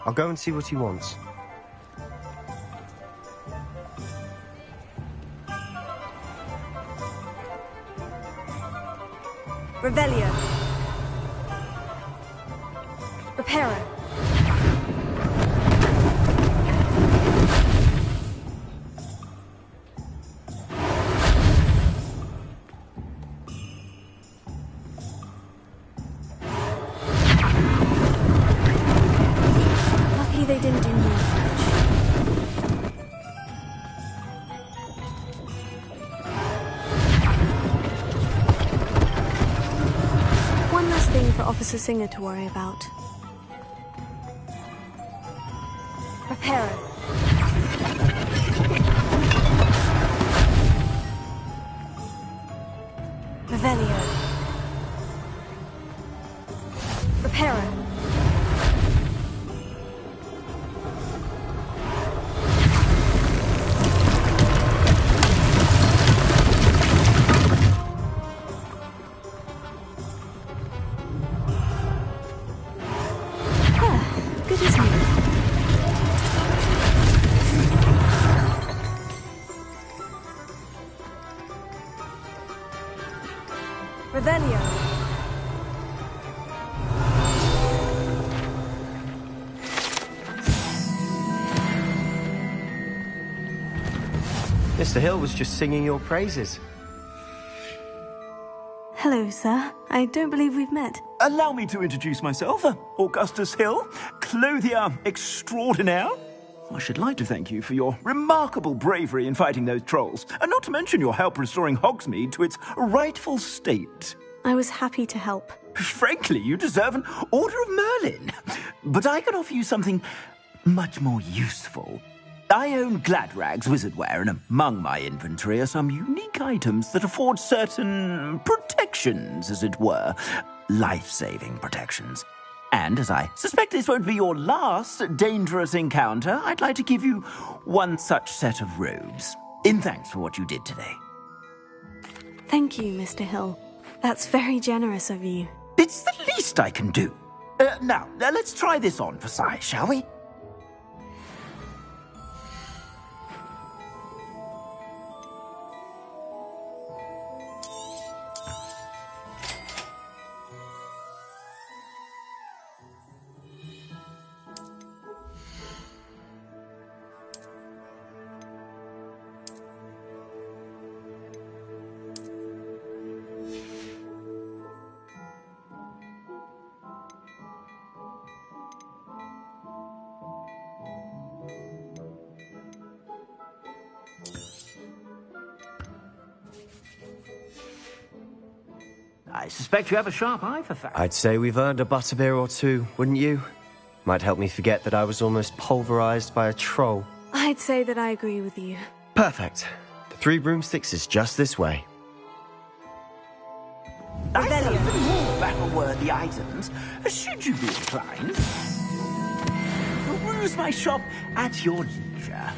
I'll go and see what he wants. Revelio. Reparo. Lucky they didn't do more. One less thing for Officer Singer to worry about. Reparo. Revelio. Reparo. Good as new. Revelio. Mr. Hill was just singing your praises. Hello, sir. I don't believe we've met. Allow me to introduce myself, Augustus Hill, clothier extraordinaire. I should like to thank you for your remarkable bravery in fighting those trolls, and not to mention your help restoring Hogsmeade to its rightful state. I was happy to help. Frankly, you deserve an Order of Merlin. But I can offer you something much more useful. I own Gladrag's wizardware, and among my inventory are some unique items that afford certain protections, as it were. Life-saving protections. And as I suspect this won't be your last dangerous encounter, I'd like to give you one such set of robes, in thanks for what you did today. Thank you, Mr. Hill. That's very generous of you. It's the least I can do. Now, let's try this on for size, shall we? I suspect you have a sharp eye for fashion. I'd say we've earned a butterbeer or two, wouldn't you? Might help me forget that I was almost pulverized by a troll. I'd say that I agree with you. Perfect. The 3 broomsticks is just this way. I sell even more battle-worthy items, should you be inclined. Peruse my shop at your leisure.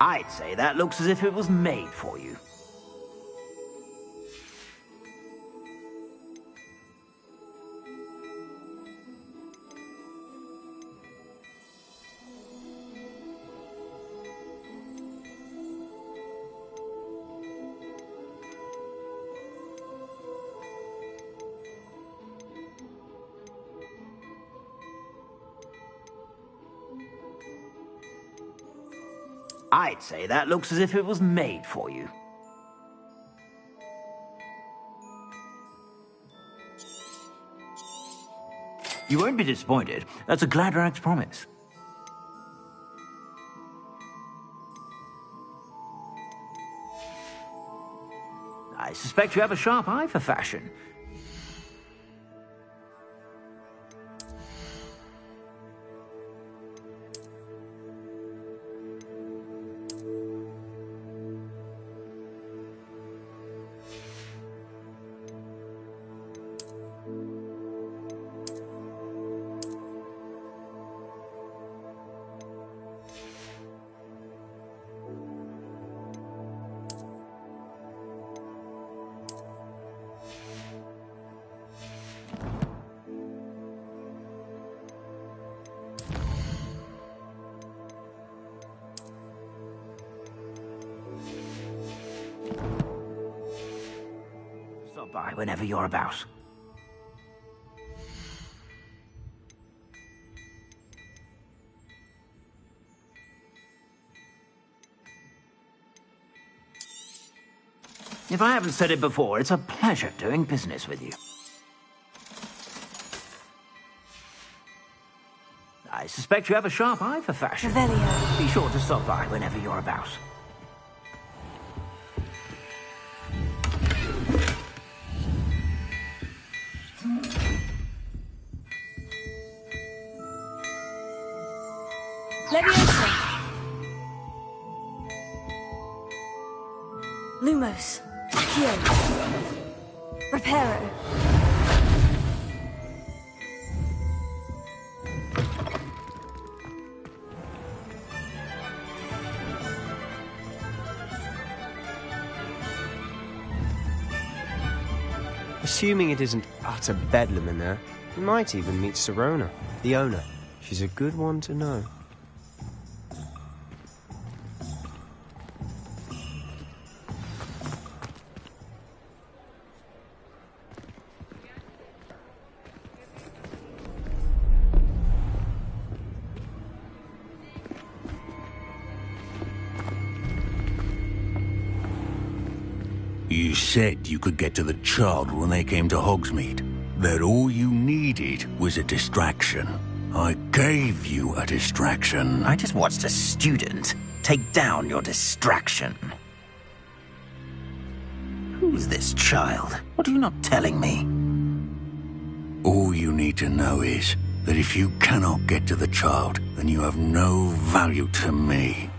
I'd say that looks as if it was made for you. I'd say that looks as if it was made for you. You won't be disappointed. That's a Gladrag's promise. I suspect you have a sharp eye for fashion. Stop by whenever you're about. If I haven't said it before, it's a pleasure doing business with you. I suspect you have a sharp eye for fashion. Revelio. Be sure to stop by whenever you're about. Leviosa. Lumos. Accio. Reparo. Assuming it isn't utter bedlam in there, we might even meet Sirona, the owner. She's a good one to know. You said you could get to the child when they came to Hogsmeade. That all you needed was a distraction. I gave you a distraction. I just watched a student take down your distraction. Who's this child? What are you not telling me? All you need to know is that if you cannot get to the child, then you have no value to me.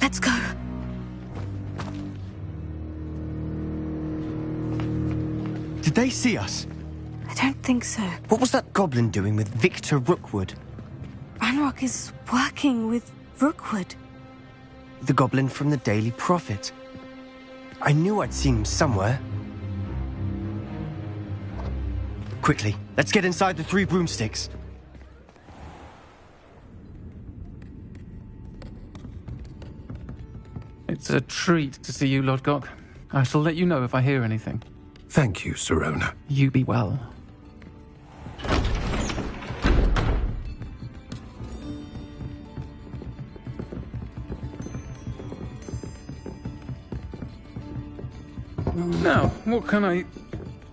Let's go. Did they see us? I don't think so. What was that goblin doing with Victor Rookwood? Ranrock is working with Rookwood. The goblin from the Daily Prophet. I knew I'd seen him somewhere. Quickly, let's get inside the 3 broomsticks. It's a treat to see you, Lodgok. I shall let you know if I hear anything. Thank you, Sirona. You be well. Now, what can I...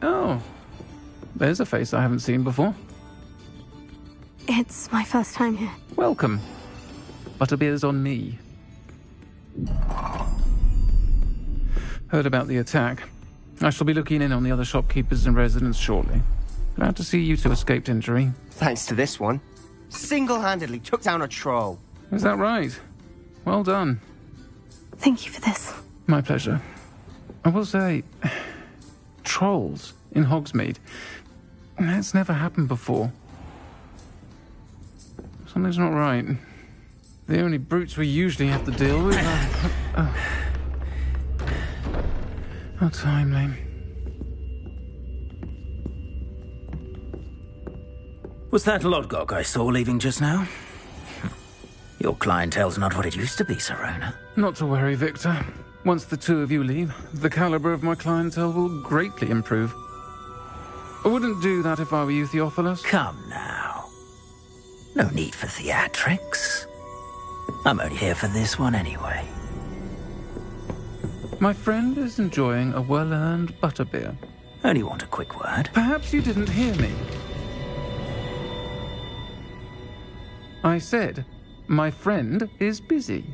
Oh, there's a face I haven't seen before. It's my first time here. Welcome. Butterbeer's on me. Heard about the attack. I shall be looking in on the other shopkeepers and residents shortly. Glad to see you two escaped injury. Thanks to this one. Single-handedly took down a troll. Is that right? Well done. Thank you for this. My pleasure. I will say, trolls in Hogsmeade. That's never happened before. Something's not right. The only brutes we usually have to deal with are... How timely. Was that Lodgok I saw leaving just now? Your clientele's not what it used to be, Sirona. Not to worry, Victor. Once the two of you leave, the caliber of my clientele will greatly improve. I wouldn't do that if I were you, Theophilus. Come now. No need for theatrics. I'm only here for this one anyway. My friend is enjoying a well-earned butterbeer. Only want a quick word. Perhaps you didn't hear me. I said, my friend is busy.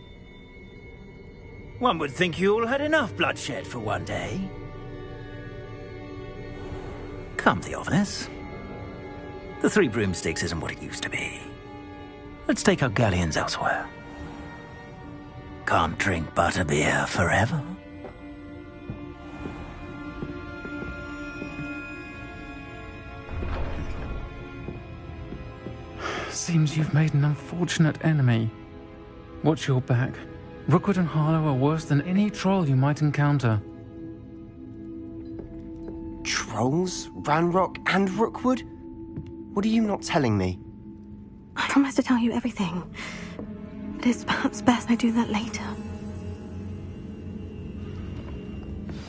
One would think you all had enough bloodshed for one day. Come, Theophilus. The 3 broomsticks isn't what it used to be. Let's take our galleons elsewhere. Can't drink butterbeer forever. Seems you've made an unfortunate enemy. Watch your back. Rookwood and Harlow are worse than any troll you might encounter. Trolls? Ranrock and Rookwood? What are you not telling me? I promise to tell you everything. But it's perhaps best I do that later.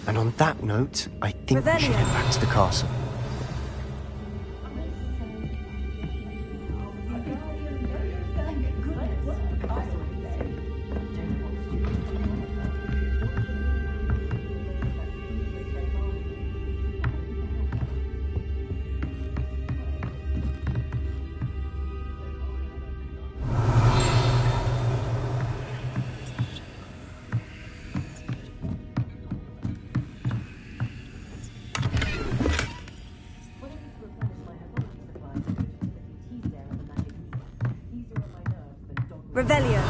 And on that note, I think we should Revelio. head back to the castle. Revelio.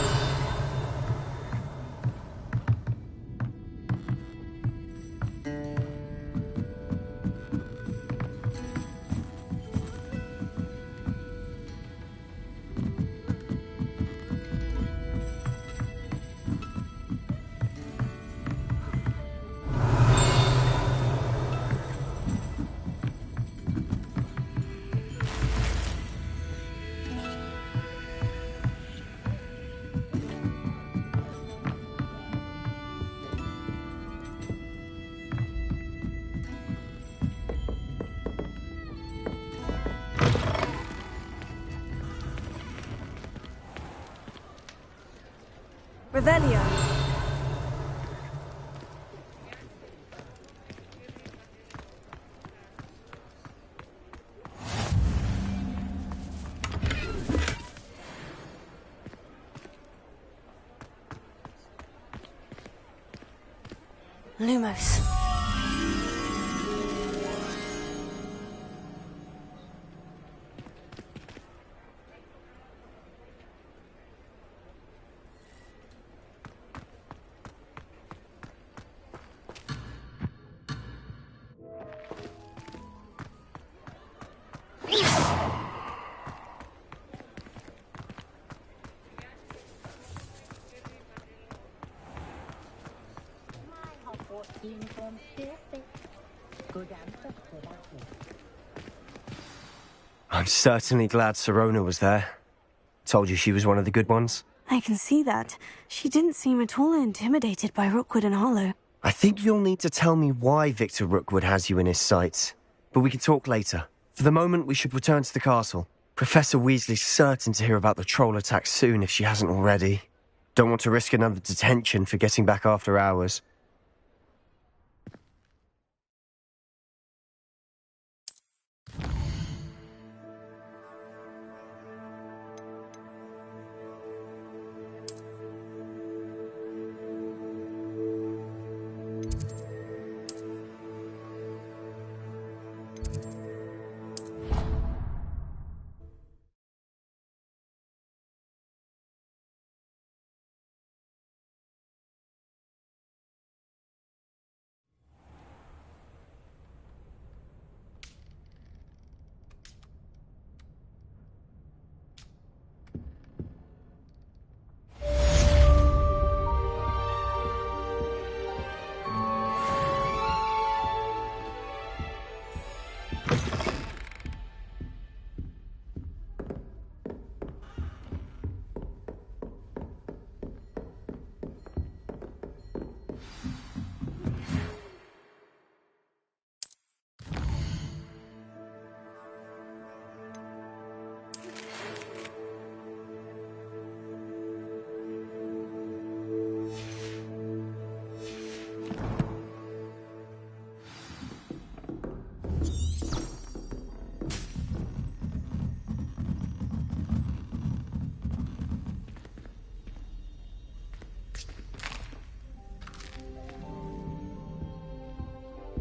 Revelio. Lumos. I'm certainly glad Sirona was there. Told you she was one of the good ones. I can see that. She didn't seem at all intimidated by Rookwood and Hollow. I think you'll need to tell me why Victor Rookwood has you in his sights. But we can talk later. For the moment, we should return to the castle. Professor Weasley's certain to hear about the troll attack soon if she hasn't already. Don't want to risk another detention for getting back after hours.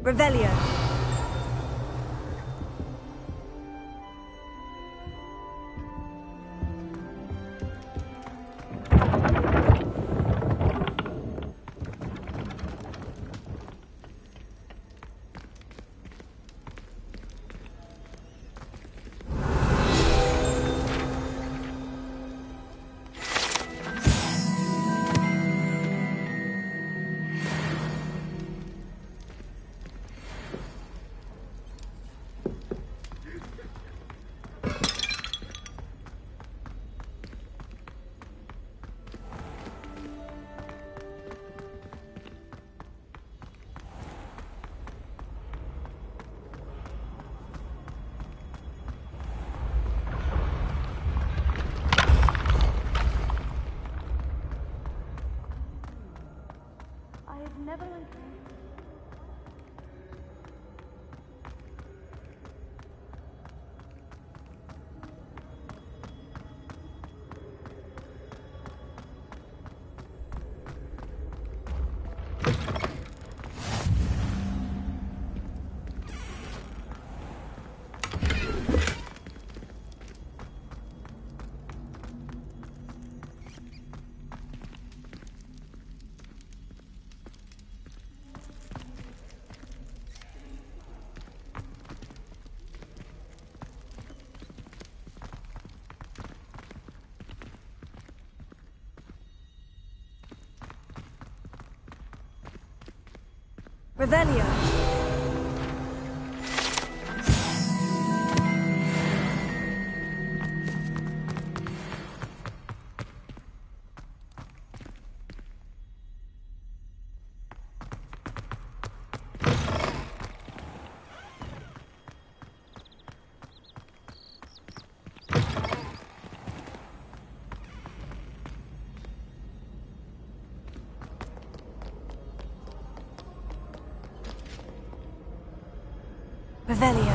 Revelio. Revelio. Revelio.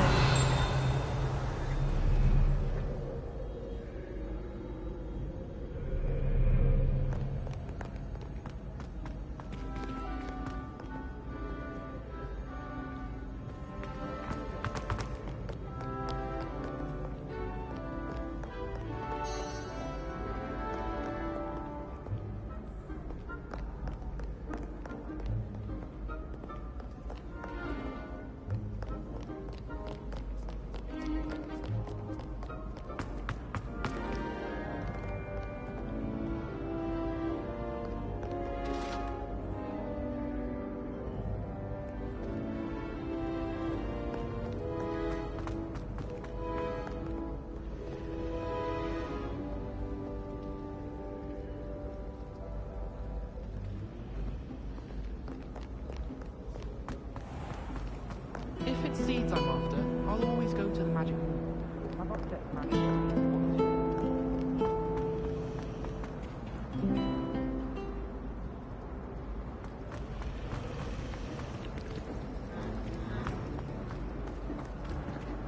If it's seeds I'm after, I'll always go to the magic room. I've upset the magic room.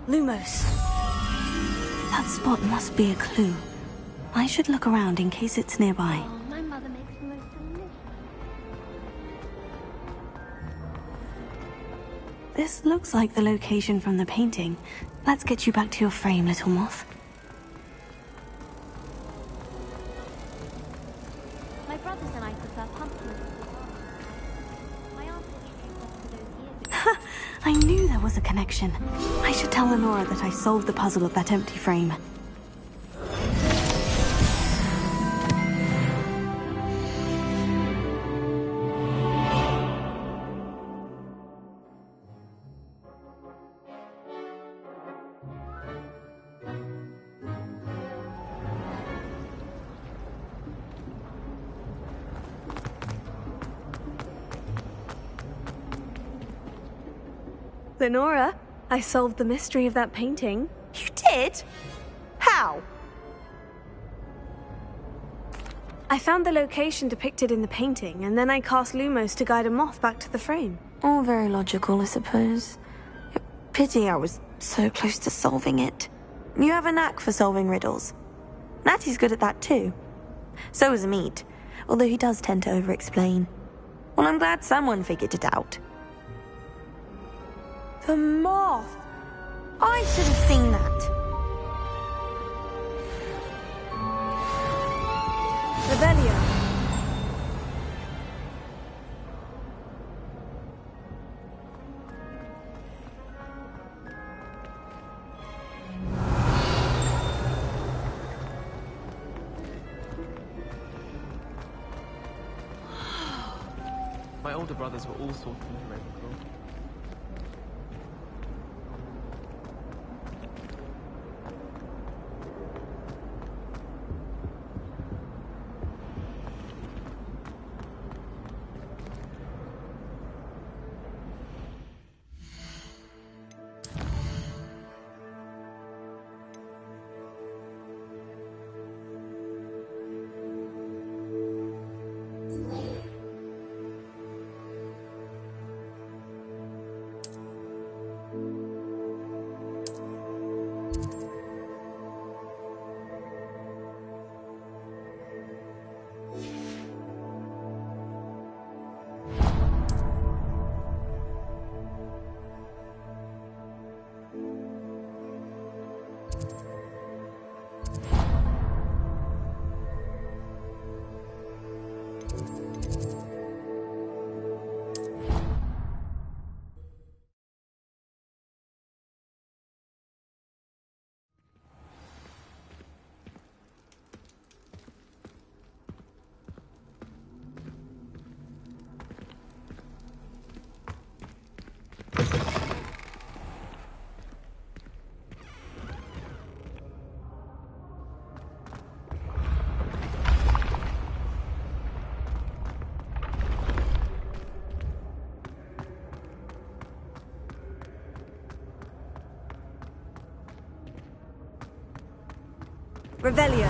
Lumos. That spot must be a clue. I should look around in case it's nearby. Oh, my mother makes the most delicious. This looks like the location from the painting. Let's get you back to your frame, little moth. My brothers and I prefer pumpkins. My aunt introduced us to those years ago. I knew there was a connection. I should tell Lenora that I solved the puzzle of that empty frame. Lenora, I solved the mystery of that painting. You did? How? I found the location depicted in the painting, and then I cast Lumos to guide a moth back to the frame. All very logical, I suppose. Pity I was so close to solving it. You have a knack for solving riddles. Natty's good at that too. So is Mead, although he does tend to over-explain. Well, I'm glad someone figured it out. The moth! I should have seen that. Revelio. My older brothers were all sorts of Ravenclaw. Revelio.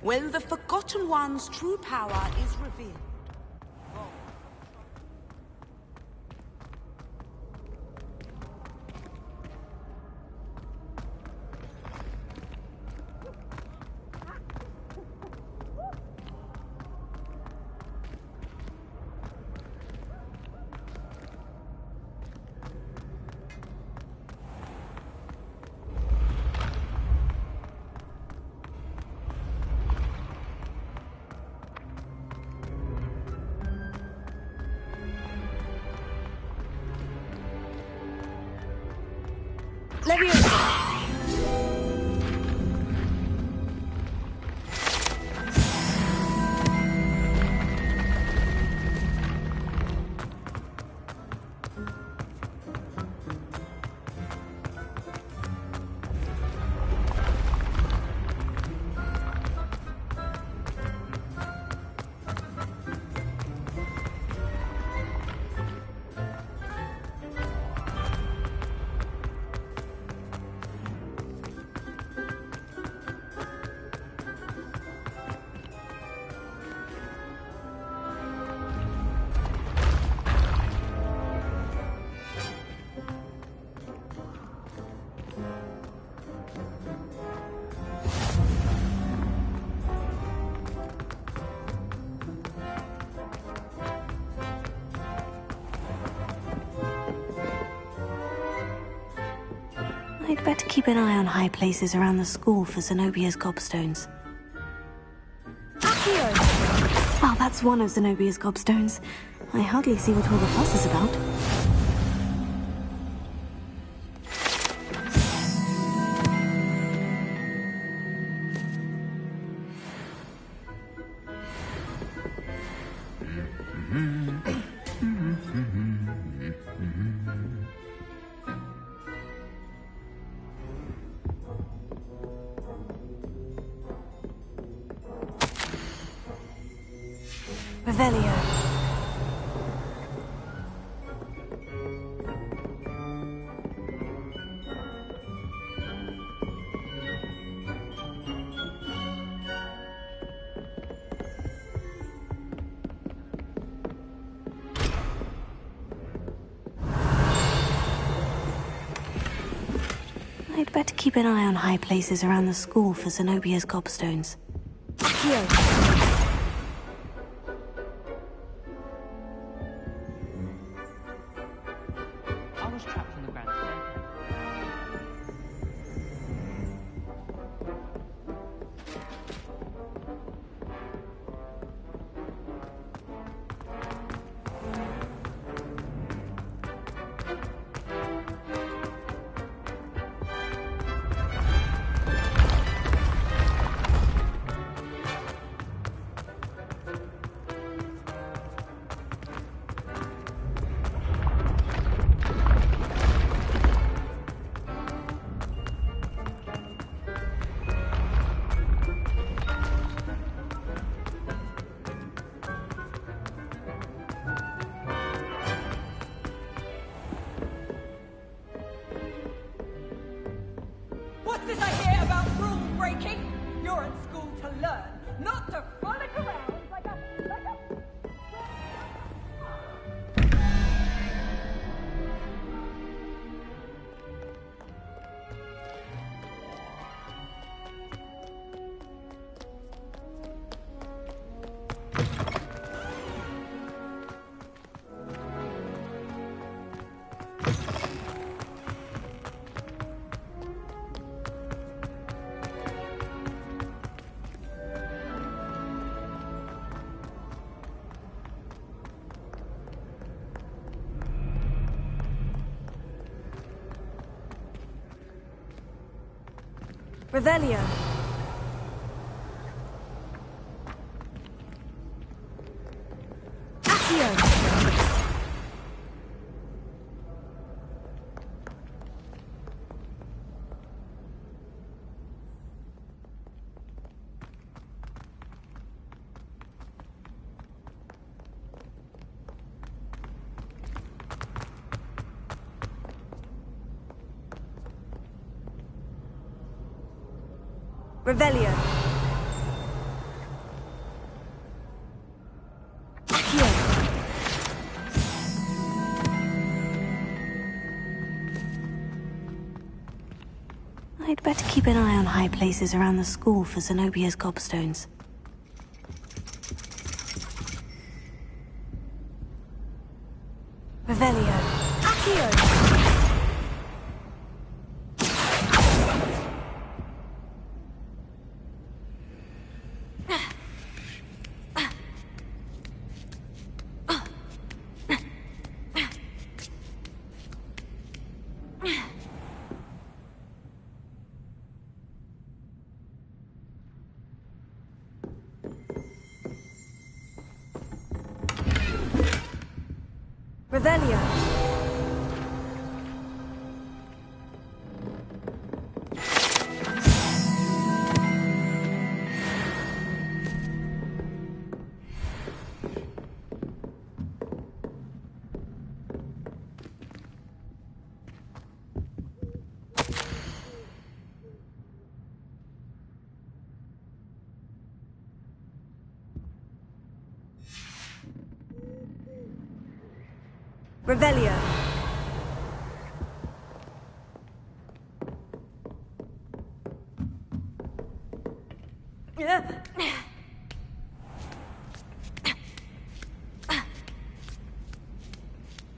When the Forgotten One's true power is revealed. I'd better keep an eye on high places around the school for Zenobia's gobstones. Accio! Well, that's one of Zenobia's gobstones. I hardly see what all the fuss is about. Revelio. I'd better keep an eye on high places around the school for Zenobia's gobstones. Accio. Revelio. Accio. Revelio. Accio. I'd better keep an eye on high places around the school for Zenobia's gobstones. Revelio. Accio. Revelio. Revelio.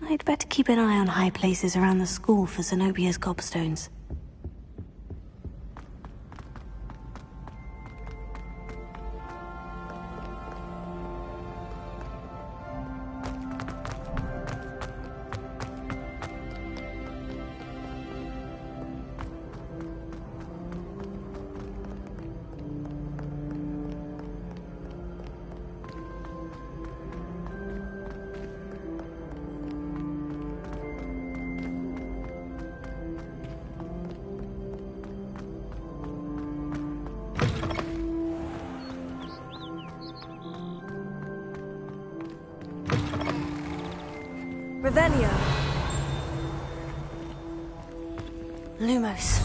I'd better keep an eye on high places around the school for Zenobia's gobstones. Revelio. Lumos.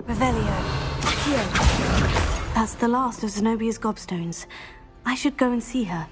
Revelio. Accio. That's the last of Zenobia's gobstones. I should go and see her.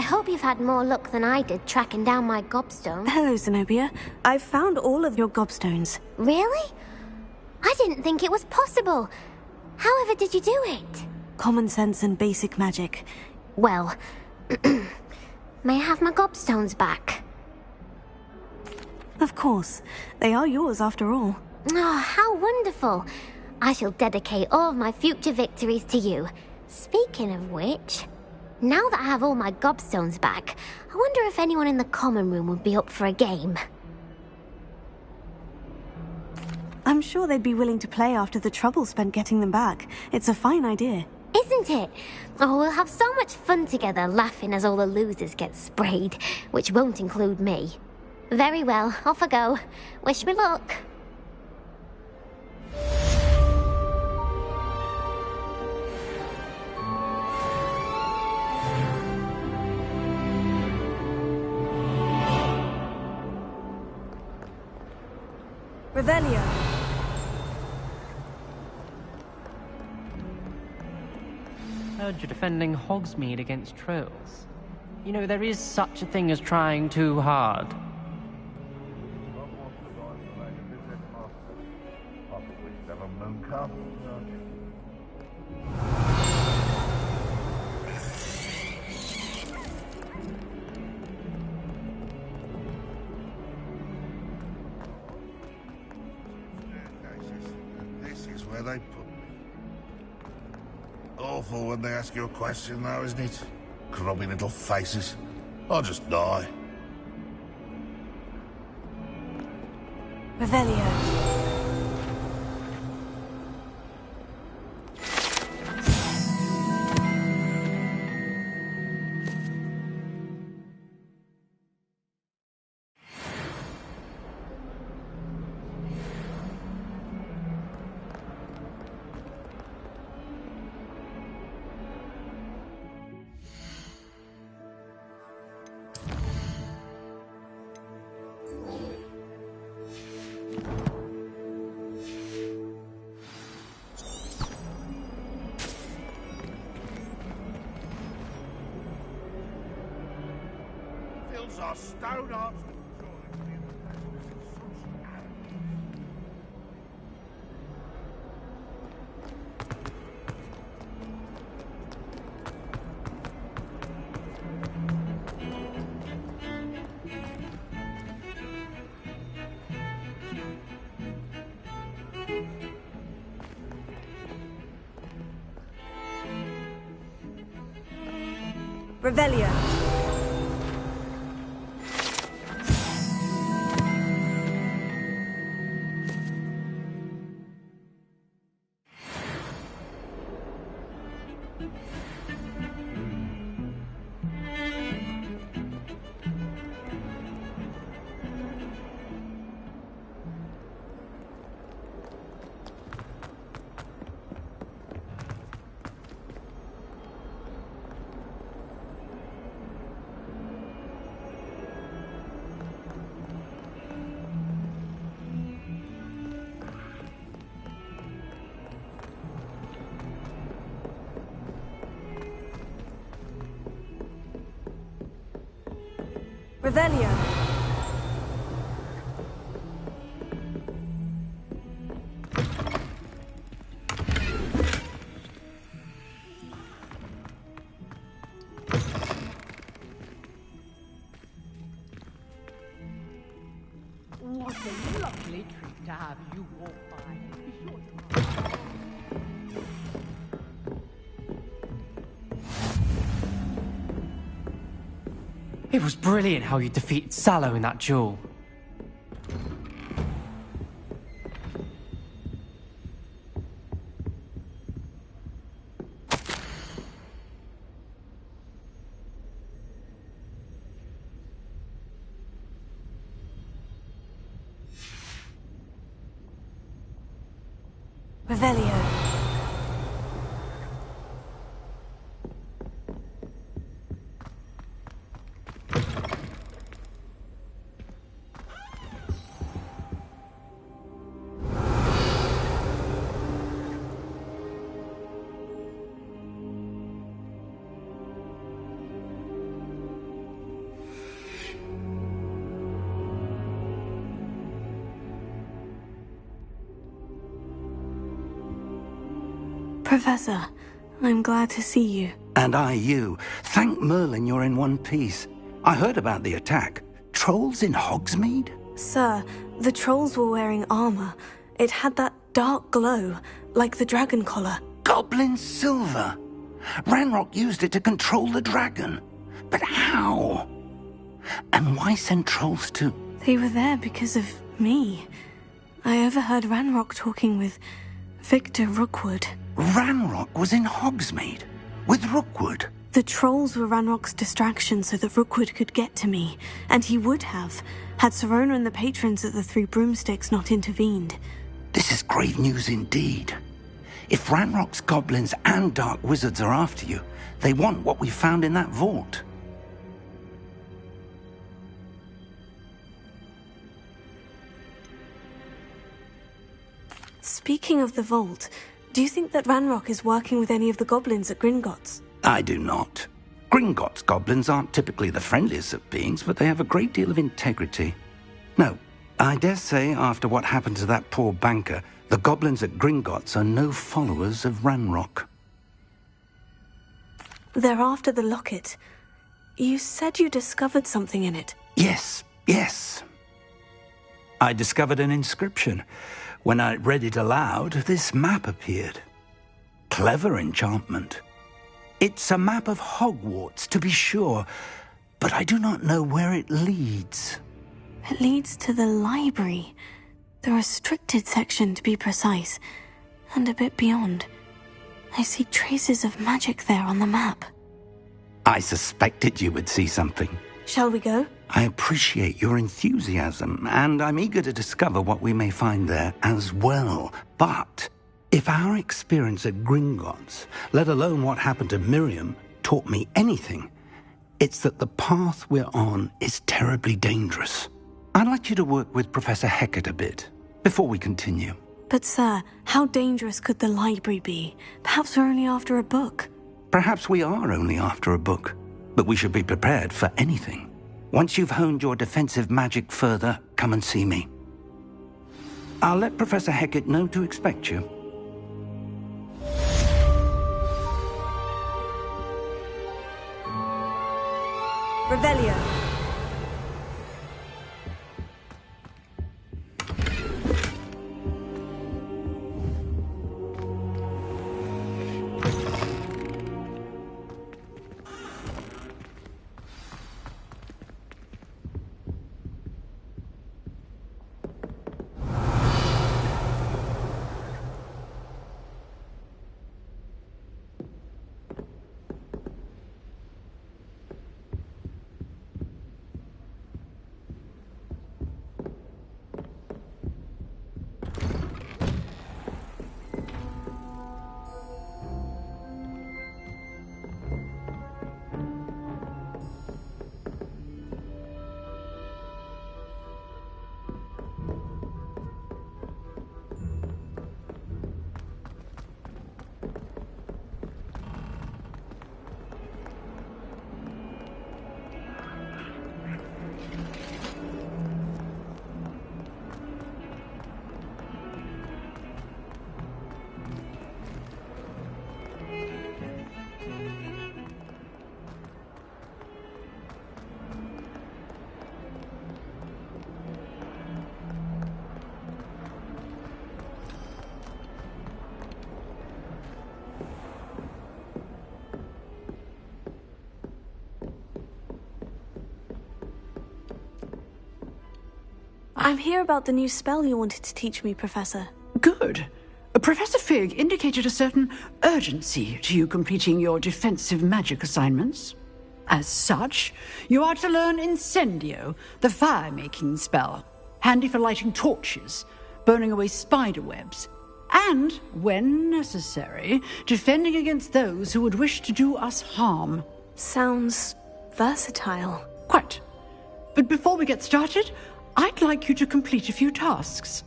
hope you've had more luck than I did tracking down my gobstone. Hello, Zenobia. I've found all of your gobstones. Really? I didn't think it was possible. However did you do it? Common sense and basic magic. Well, may I have my gobstones back? Of course. They are yours after all. Oh, how wonderful. I shall dedicate all of my future victories to you. Speaking of which, now that I have all my gobstones back, I wonder if anyone in the common room would be up for a game. I'm sure they'd be willing to play after the trouble spent getting them back. It's a fine idea. Isn't it? Oh, we'll have so much fun together laughing as all the losers get sprayed, which won't include me. Very well, off I go. Wish me luck. Revelio. Heard you're defending Hogsmeade against trolls. You know, there is such a thing as trying too hard. This is where they put me. Awful when they ask you a question now, isn't it? Grubby little faces. I'll just die. Revelio. Fills our stone hearts with joy. Revelio. Revelio. What a lovely treat to have you walk by. Be sure to... It was brilliant how you defeated Sallow in that duel. Revelio. Professor, I'm glad to see you. And I you. Thank Merlin you're in one piece. I heard about the attack. Trolls in Hogsmeade? Sir, the trolls were wearing armor. It had that dark glow, like the dragon collar. Goblin silver! Ranrock used it to control the dragon. But how? And why send trolls too? They were there because of me. I overheard Ranrock talking with Victor Rookwood. Ranrock was in Hogsmeade? With Rookwood? The trolls were Ranrock's distraction so that Rookwood could get to me. And he would have, had Sirona and the patrons at the Three Broomsticks not intervened. This is grave news indeed. If Ranrock's goblins and dark wizards are after you, they want what we found in that vault. Speaking of the vault, do you think that Ranrock is working with any of the goblins at Gringotts? I do not. Gringotts goblins aren't typically the friendliest of beings, but they have a great deal of integrity. No, I dare say after what happened to that poor banker, the goblins at Gringotts are no followers of Ranrock. They're after the locket. You said you discovered something in it. Yes. I discovered an inscription. When I read it aloud, this map appeared. Clever enchantment. It's a map of Hogwarts, to be sure, but I do not know where it leads. It leads to the library. The restricted section, to be precise, and a bit beyond. I see traces of magic there on the map. I suspected you would see something. Shall we go? I appreciate your enthusiasm, and I'm eager to discover what we may find there as well. But if our experience at Gringotts, let alone what happened to Miriam, taught me anything, it's that the path we're on is terribly dangerous. I'd like you to work with Professor Hecat a bit, before we continue. But sir, how dangerous could the library be? Perhaps we're only after a book. Perhaps we are only after a book, but we should be prepared for anything. Once you've honed your defensive magic further, come and see me. I'll let Professor Hecat know to expect you. Revelio. I'm here about the new spell you wanted to teach me, Professor. Good. Professor Fig indicated a certain urgency to you completing your defensive magic assignments. As such, you are to learn Incendio, the fire-making spell, handy for lighting torches, burning away spider webs, and, when necessary, defending against those who would wish to do us harm. Sounds versatile. Quite. But before we get started, I'd like you to complete a few tasks.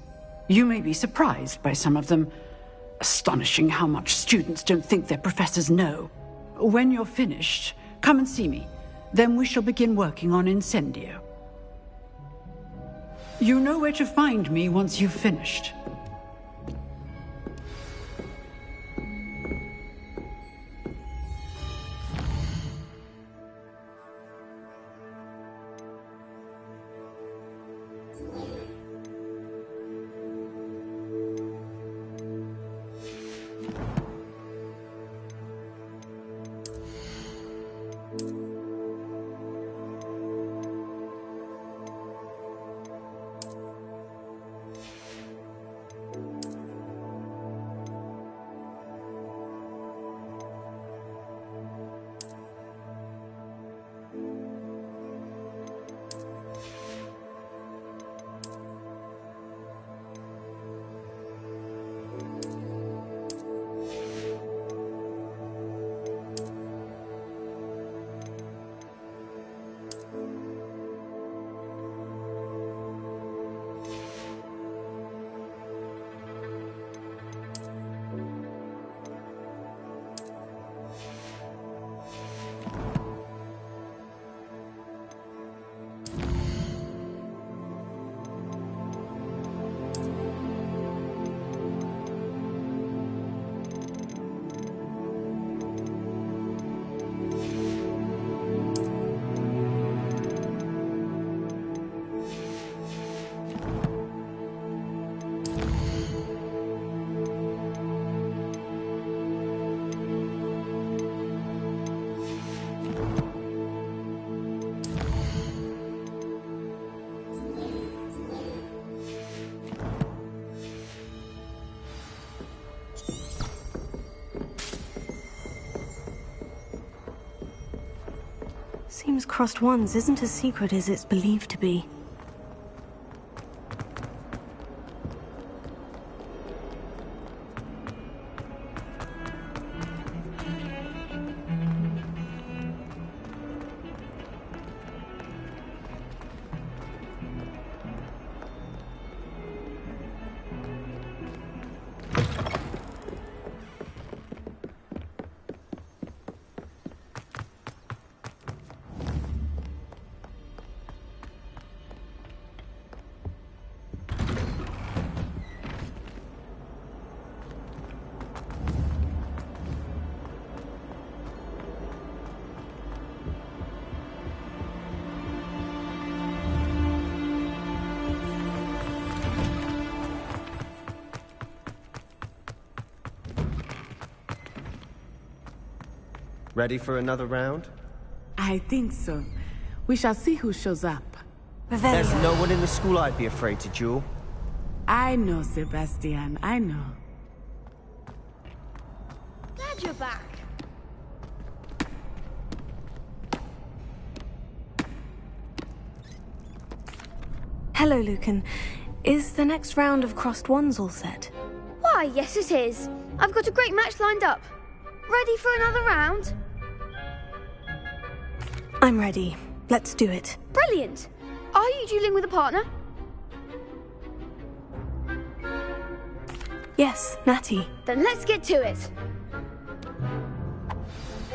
You may be surprised by some of them. Astonishing how much students don't think their professors know. When you're finished, come and see me. Then we shall begin working on Incendio. You know where to find me once you've finished. Seems Crossed Wands isn't as secret as it's believed to be. Ready for another round? I think so. We shall see who shows up. There's no one in the school I'd be afraid to duel. I know, Sebastian, I know. Glad you're back. Hello, Lucan. Is the next round of Crossed Wands all set? Why, yes it is. I've got a great match lined up. Ready for another round? I'm ready. Let's do it. Brilliant. Are you dueling with a partner? Yes, Natty. Then let's get to it.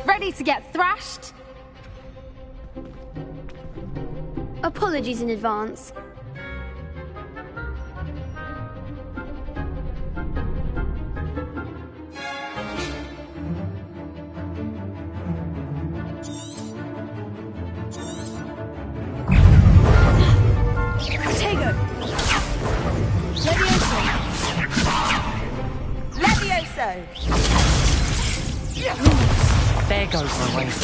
Ready to get thrashed? Apologies in advance. There goes my way. Is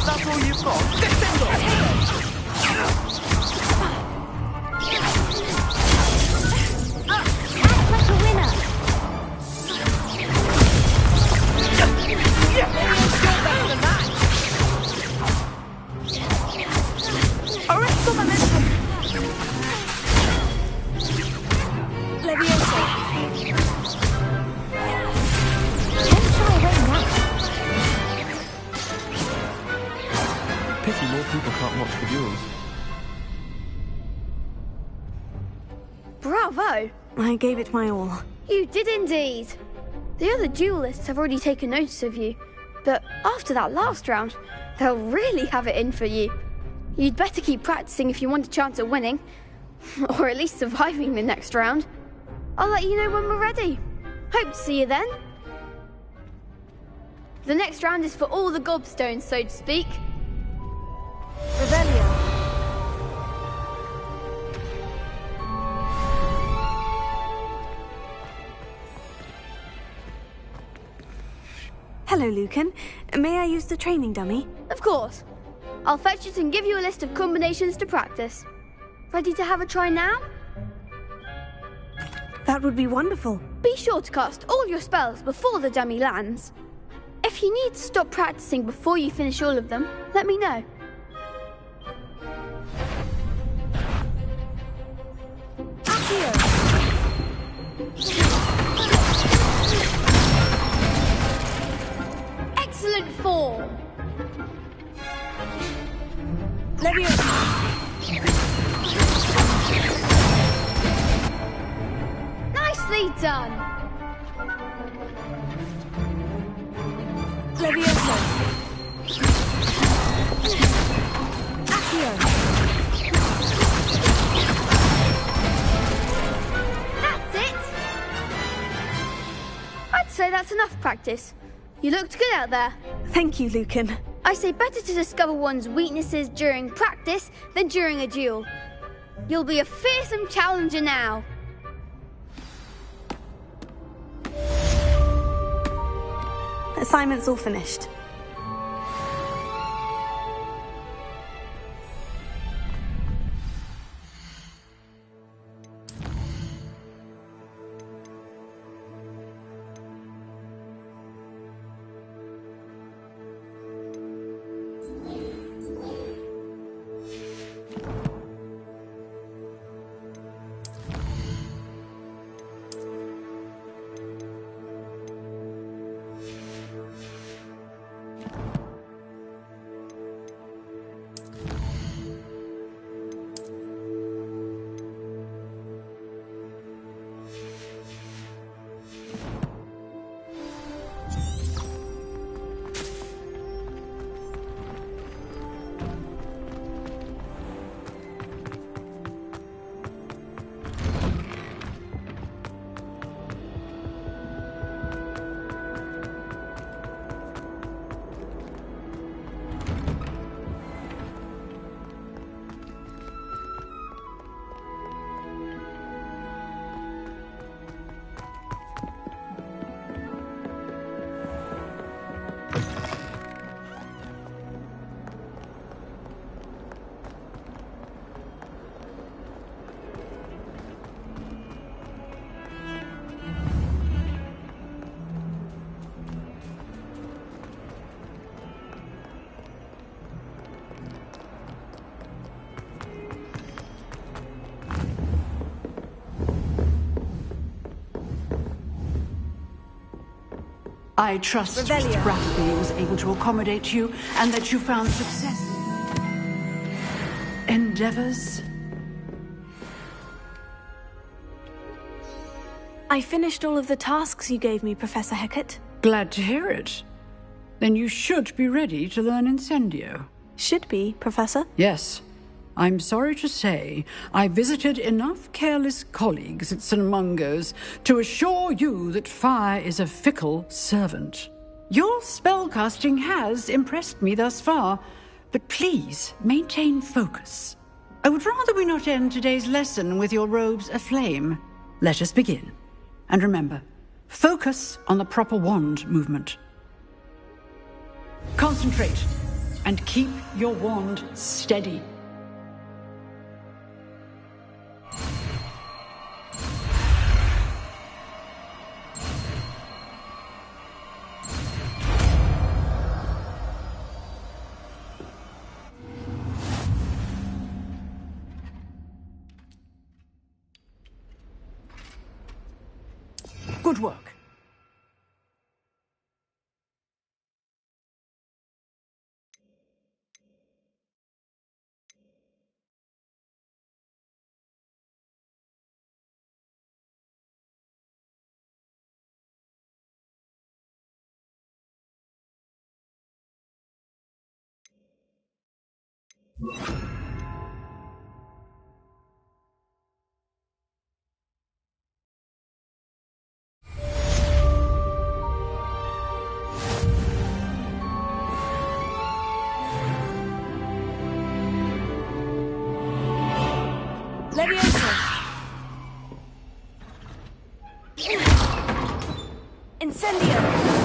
that all you've got? Act like a winner. You're better than that. Arresto momentum. Levioso. Pity more people can't watch the duels. Bravo! I gave it my all. You did indeed. The other duelists have already taken notice of you, but after that last round, they'll really have it in for you. You'd better keep practicing if you want a chance at winning, or at least surviving the next round. I'll let you know when we're ready. Hope to see you then. The next round is for all the gobstones, so to speak. Revelio. Hello, Lucan. May I use the training dummy? Of course. I'll fetch it and give you a list of combinations to practice. Ready to have a try now? That would be wonderful. Be sure to cast all your spells before the dummy lands. If you need to stop practicing before you finish all of them, let me know. Excellent form. Nicely done. Levioso. Accio. That's it. I'd say that's enough practice. You looked good out there. Thank you, Lucan. I say better to discover one's weaknesses during practice than during a duel. You'll be a fearsome challenger now. Assignment's all finished. I trust Mr. Bradley was able to accommodate you and that you found success. Endeavors? I finished all of the tasks you gave me, Professor Hecat. Glad to hear it. Then you should be ready to learn Incendio. Should be, Professor? Yes. I'm sorry to say, I visited enough careless colleagues at St. Mungo's to assure you that fire is a fickle servant. Your spellcasting has impressed me thus far, but please maintain focus. I would rather we not end today's lesson with your robes aflame. Let us begin. And remember, focus on the proper wand movement. Concentrate and keep your wand steady. Good work. Incendio!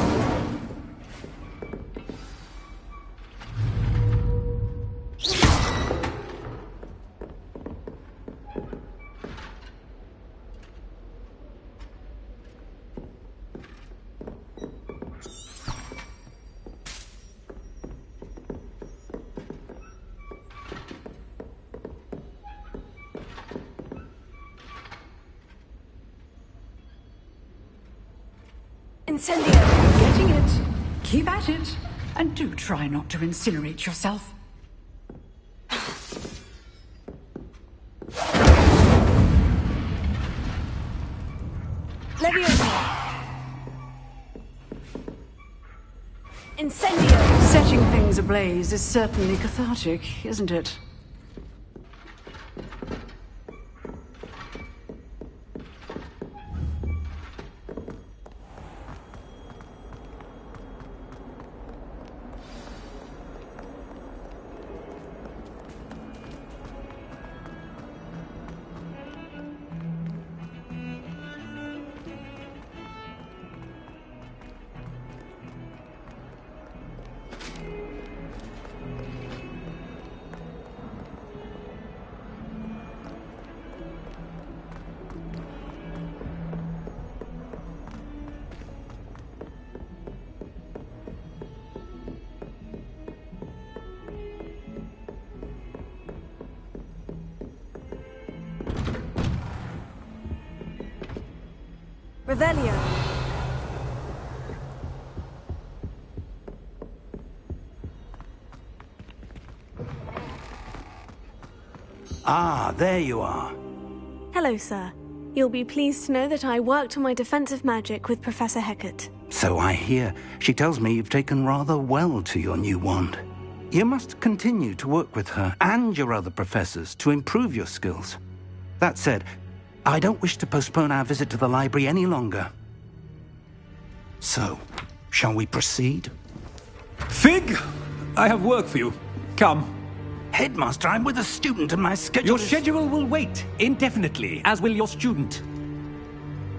Incendio! Getting it. Keep at it. And do try not to incinerate yourself. Leviosa! Incendio! Setting things ablaze is certainly cathartic, isn't it? Revelio! Ah, there you are. Hello, sir. You'll be pleased to know that I worked on my defensive magic with Professor Hecat. So I hear. She tells me you've taken rather well to your new wand. You must continue to work with her and your other professors to improve your skills. That said, I don't wish to postpone our visit to the library any longer. So, shall we proceed? Fig! I have work for you. Come. Headmaster, I'm with a student and my schedule Your schedule will wait indefinitely, as will your student.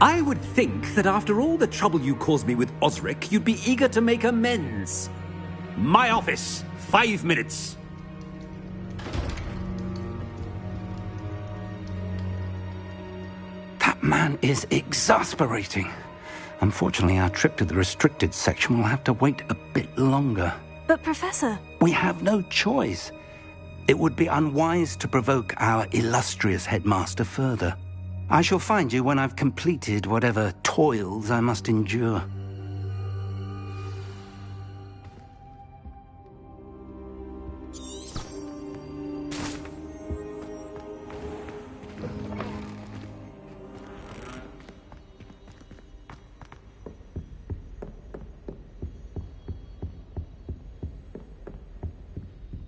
I would think that after all the trouble you caused me with Osric, you'd be eager to make amends. My office, 5 minutes. That man is exasperating. Unfortunately, our trip to the restricted section will have to wait a bit longer. But, Professor... We have no choice. It would be unwise to provoke our illustrious headmaster further. I shall find you when I've completed whatever toils I must endure.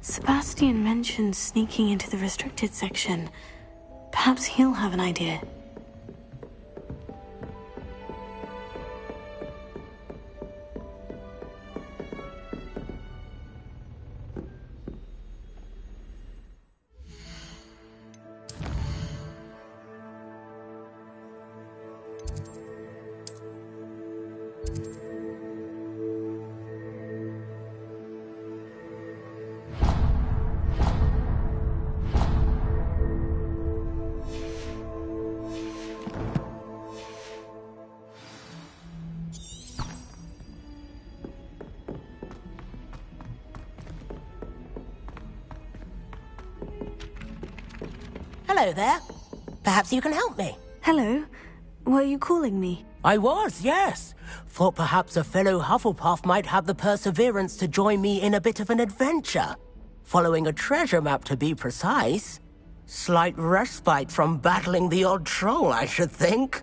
Sebastian mentioned sneaking into the restricted section. Perhaps he'll have an idea. Hello there. Perhaps you can help me. Hello. Were you calling me? I was, yes. Thought perhaps a fellow Hufflepuff might have the perseverance to join me in a bit of an adventure. Following a treasure map, to be precise. Slight respite from battling the odd troll, I should think.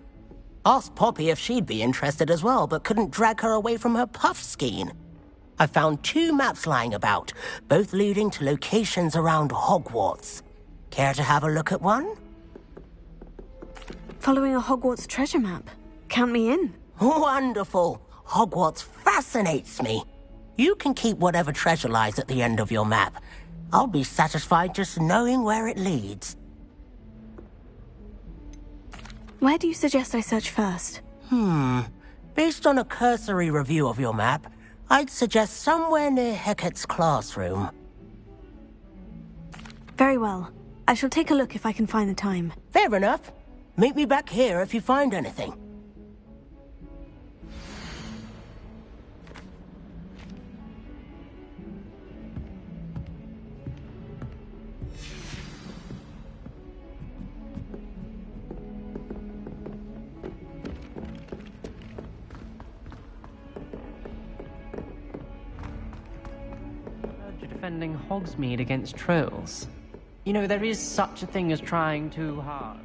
Asked Poppy if she'd be interested as well, but couldn't drag her away from her puff skein. I found 2 maps lying about, both leading to locations around Hogwarts. Care to have a look at one? Following a Hogwarts treasure map. Count me in. Wonderful. Hogwarts fascinates me. You can keep whatever treasure lies at the end of your map. I'll be satisfied just knowing where it leads. Where do you suggest I search first? Been Based on a cursory review of your map, I'd suggest somewhere near Hecate's classroom. Very well. I shall take a look if I can find the time. Fair enough. Meet me back here if you find anything. You're defending Hogsmeade against trolls. You know, there is such a thing as trying too hard.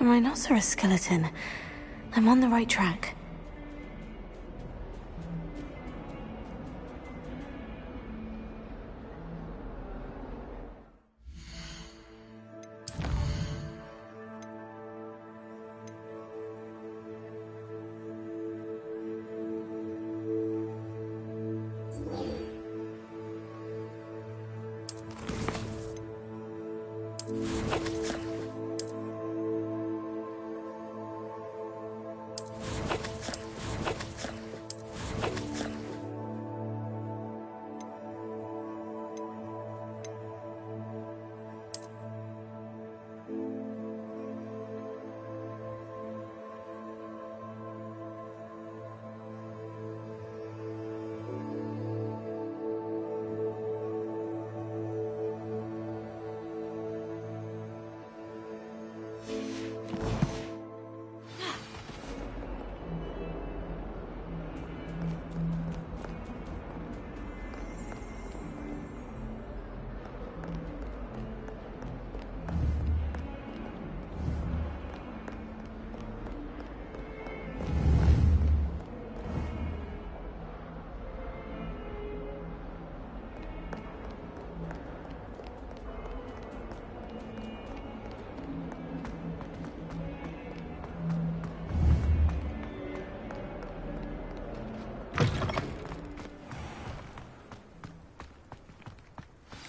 A rhinoceros skeleton. I'm on the right track.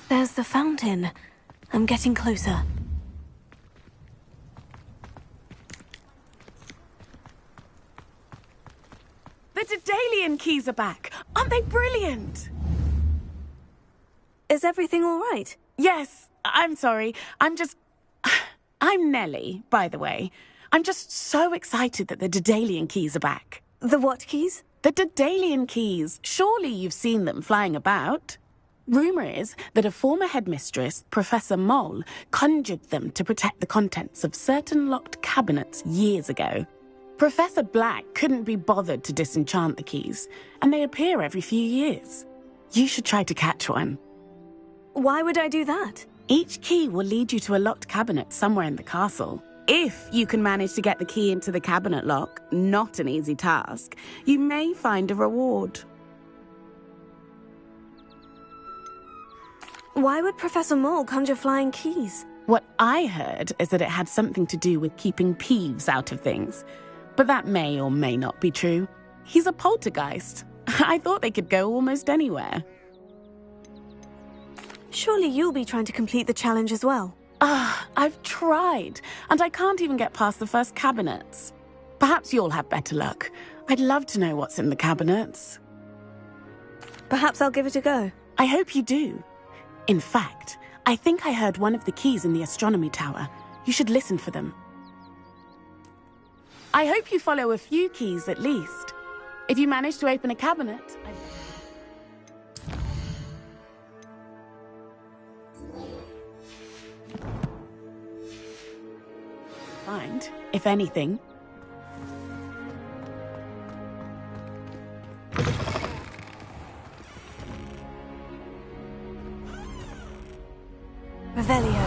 There's the fountain. I'm getting closer. The Daedalian keys are back. Aren't they brilliant? Is everything all right? Yes. I'm sorry. I'm Nellie, by the way. I'm just so excited that the Daedalian keys are back. The what keys? The Daedalian keys. Surely you've seen them flying about. Rumour is that a former headmistress, Professor Mole, conjured them to protect the contents of certain locked cabinets years ago. Professor Black couldn't be bothered to disenchant the keys, and they appear every few years. You should try to catch one. Why would I do that? Each key will lead you to a locked cabinet somewhere in the castle. If you can manage to get the key into the cabinet lock, not an easy task, you may find a reward. Why would Professor Mole conjure flying keys? What I heard is that it had something to do with keeping Peeves out of things. But that may or may not be true. He's a poltergeist. I thought they could go almost anywhere. Surely you'll be trying to complete the challenge as well. I've tried, and I can't even get past the first cabinets. Perhaps you'll have better luck. I'd love to know what's in the cabinets. Perhaps I'll give it a go. I hope you do. In fact, I think I heard one of the keys in the astronomy tower. You should listen for them. I hope you follow a few keys at least. If you manage to open a cabinet... Find, if anything. Revelio.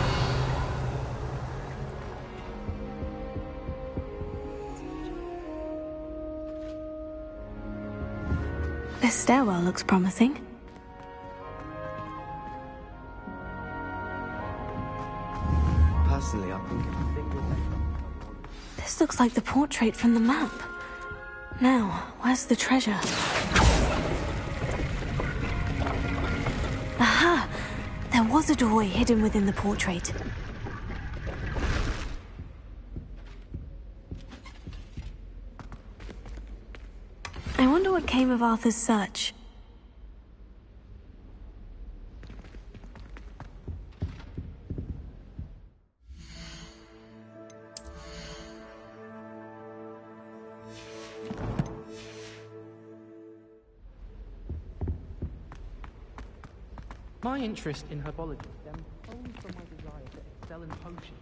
This stairwell looks promising. Personally, I think This looks like the portrait from the map. Now, where's the treasure? Aha! There was a doorway hidden within the portrait. I wonder what came of Arthur's search. My interest in herbology stems only from my desire to excel in potions.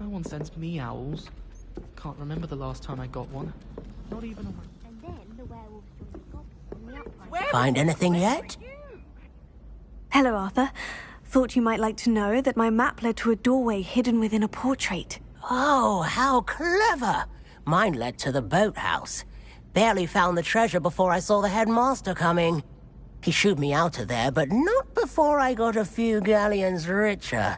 No one sends me owls. Can't remember the last time I got one. Not even on my... And then the werewolves joined the goblins on the upright. Find anything yet? Hello, Arthur. Thought you might like to know that my map led to a doorway hidden within a portrait. Oh, how clever! Mine led to the boathouse. Barely found the treasure before I saw the headmaster coming. He shooed me out of there, but not before I got a few galleons richer.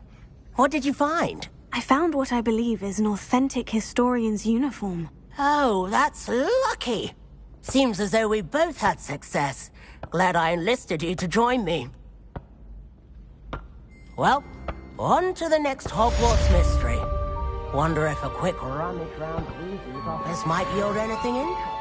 What did you find? I found what I believe is an authentic historian's uniform. Oh, that's lucky. Seems as though we both had success. Glad I enlisted you to join me. Well, on to the next Hogwarts mystery. Wonder if a quick rummage round Weasley's office might yield anything interesting.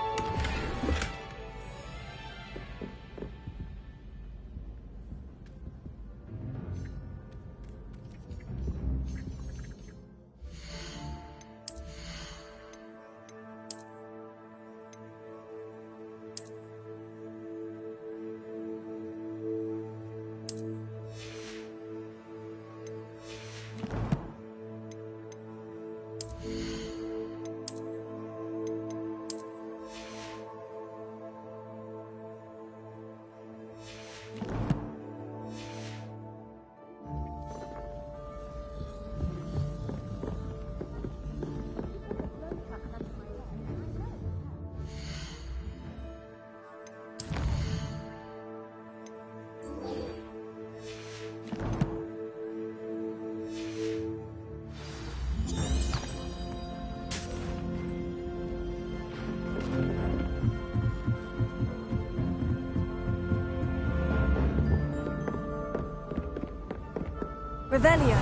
Revelio.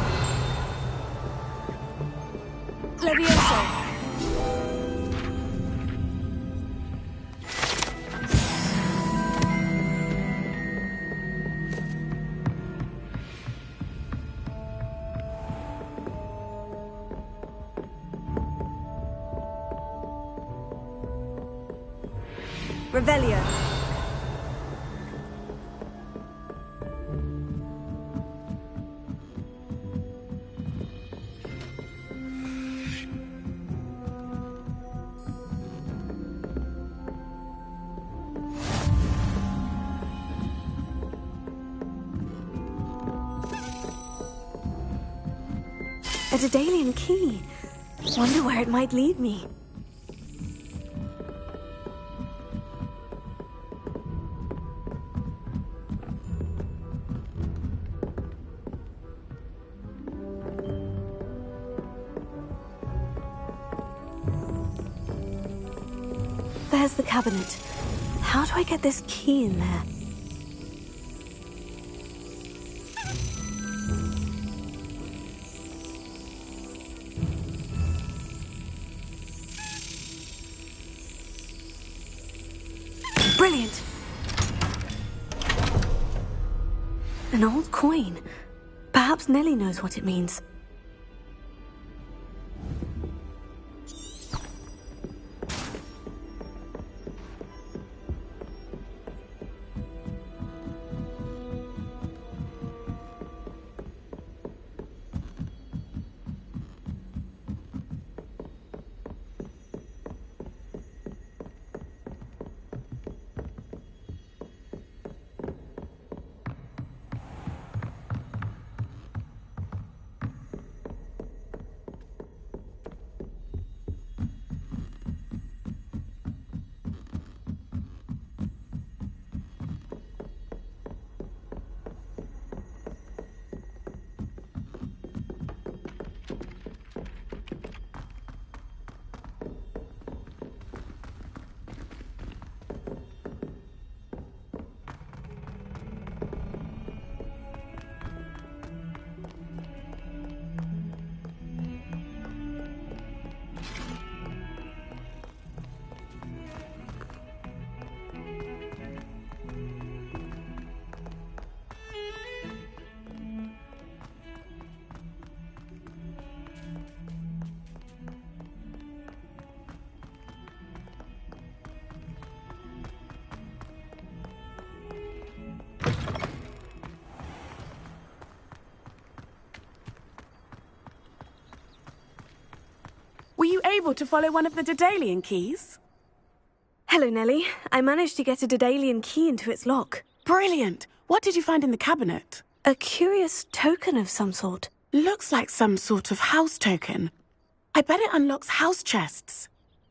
Levioso. Revelio. A Daedalian key. Wonder where it might lead me. There's the cabinet. How do I get this key in there? Brilliant! An old coin. Perhaps Nellie knows what it means. Were you able to follow one of the Daedalian keys? Hello, Nellie. I managed to get a Daedalian key into its lock. Brilliant! What did you find in the cabinet? A curious token of some sort. Looks like some sort of house token. I bet it unlocks house chests.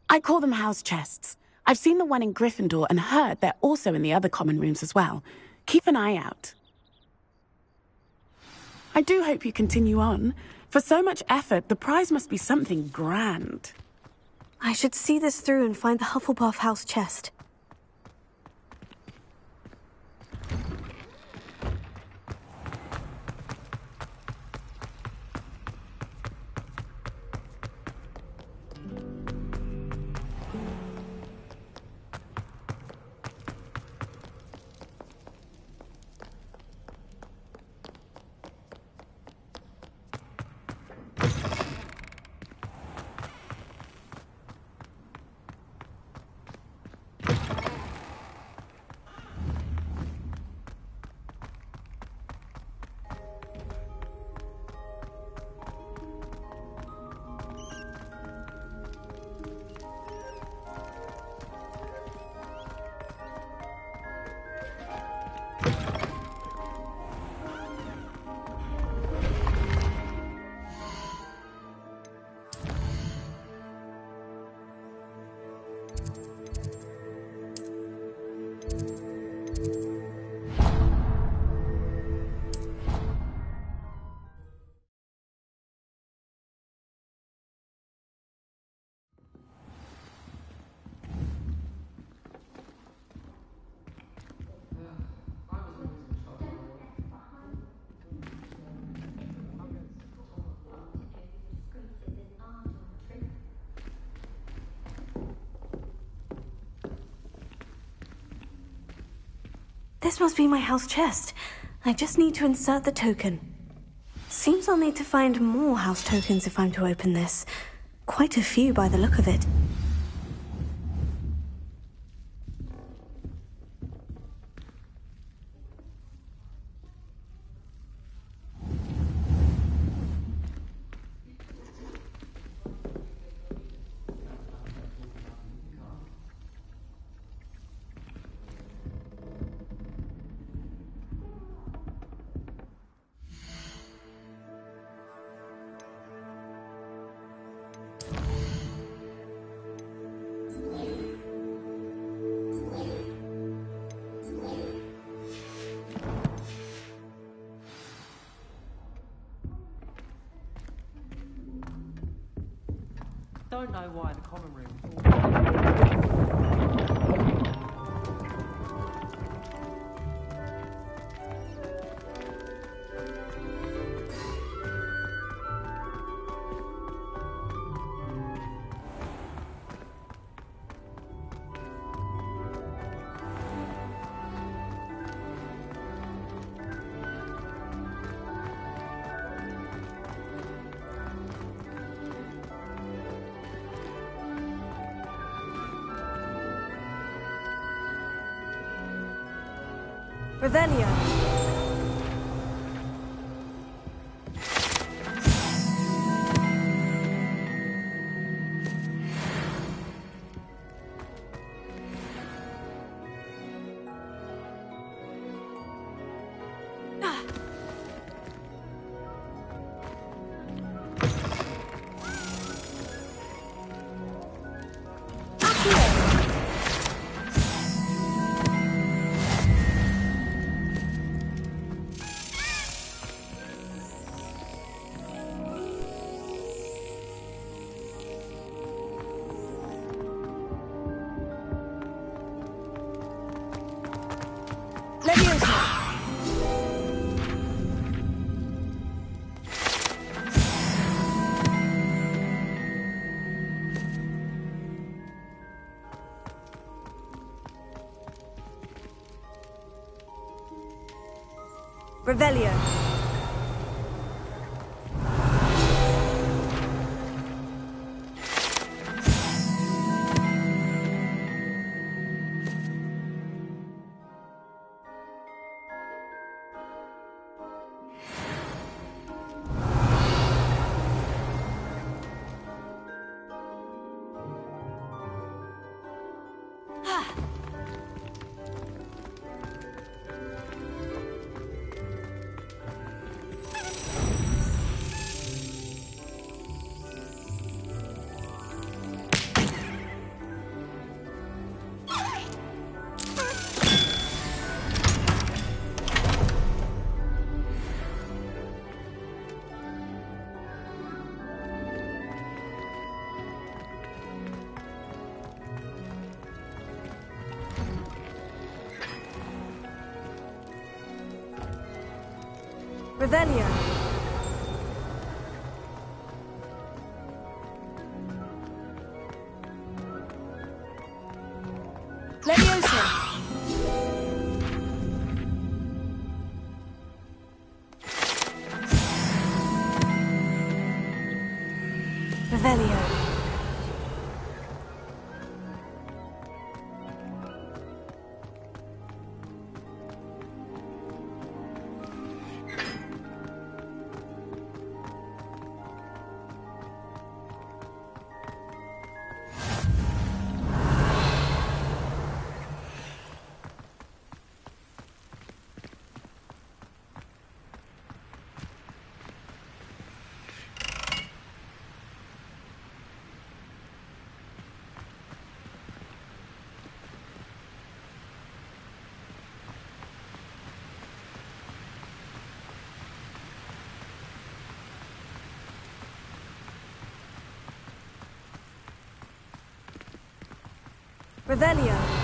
I call them house chests. I've seen the one in Gryffindor and heard they're also in the other common rooms as well. Keep an eye out. I do hope you continue on. For so much effort, the prize must be something grand. I should see this through and find the Hufflepuff house chest. This must be my house chest. I just need to insert the token. Seems I'll need to find more house tokens if I'm to open this. Quite a few by the look of it. don't know why the common room. Revelio. Revelio. Revelio. Leviosa. Revelio. Revelio.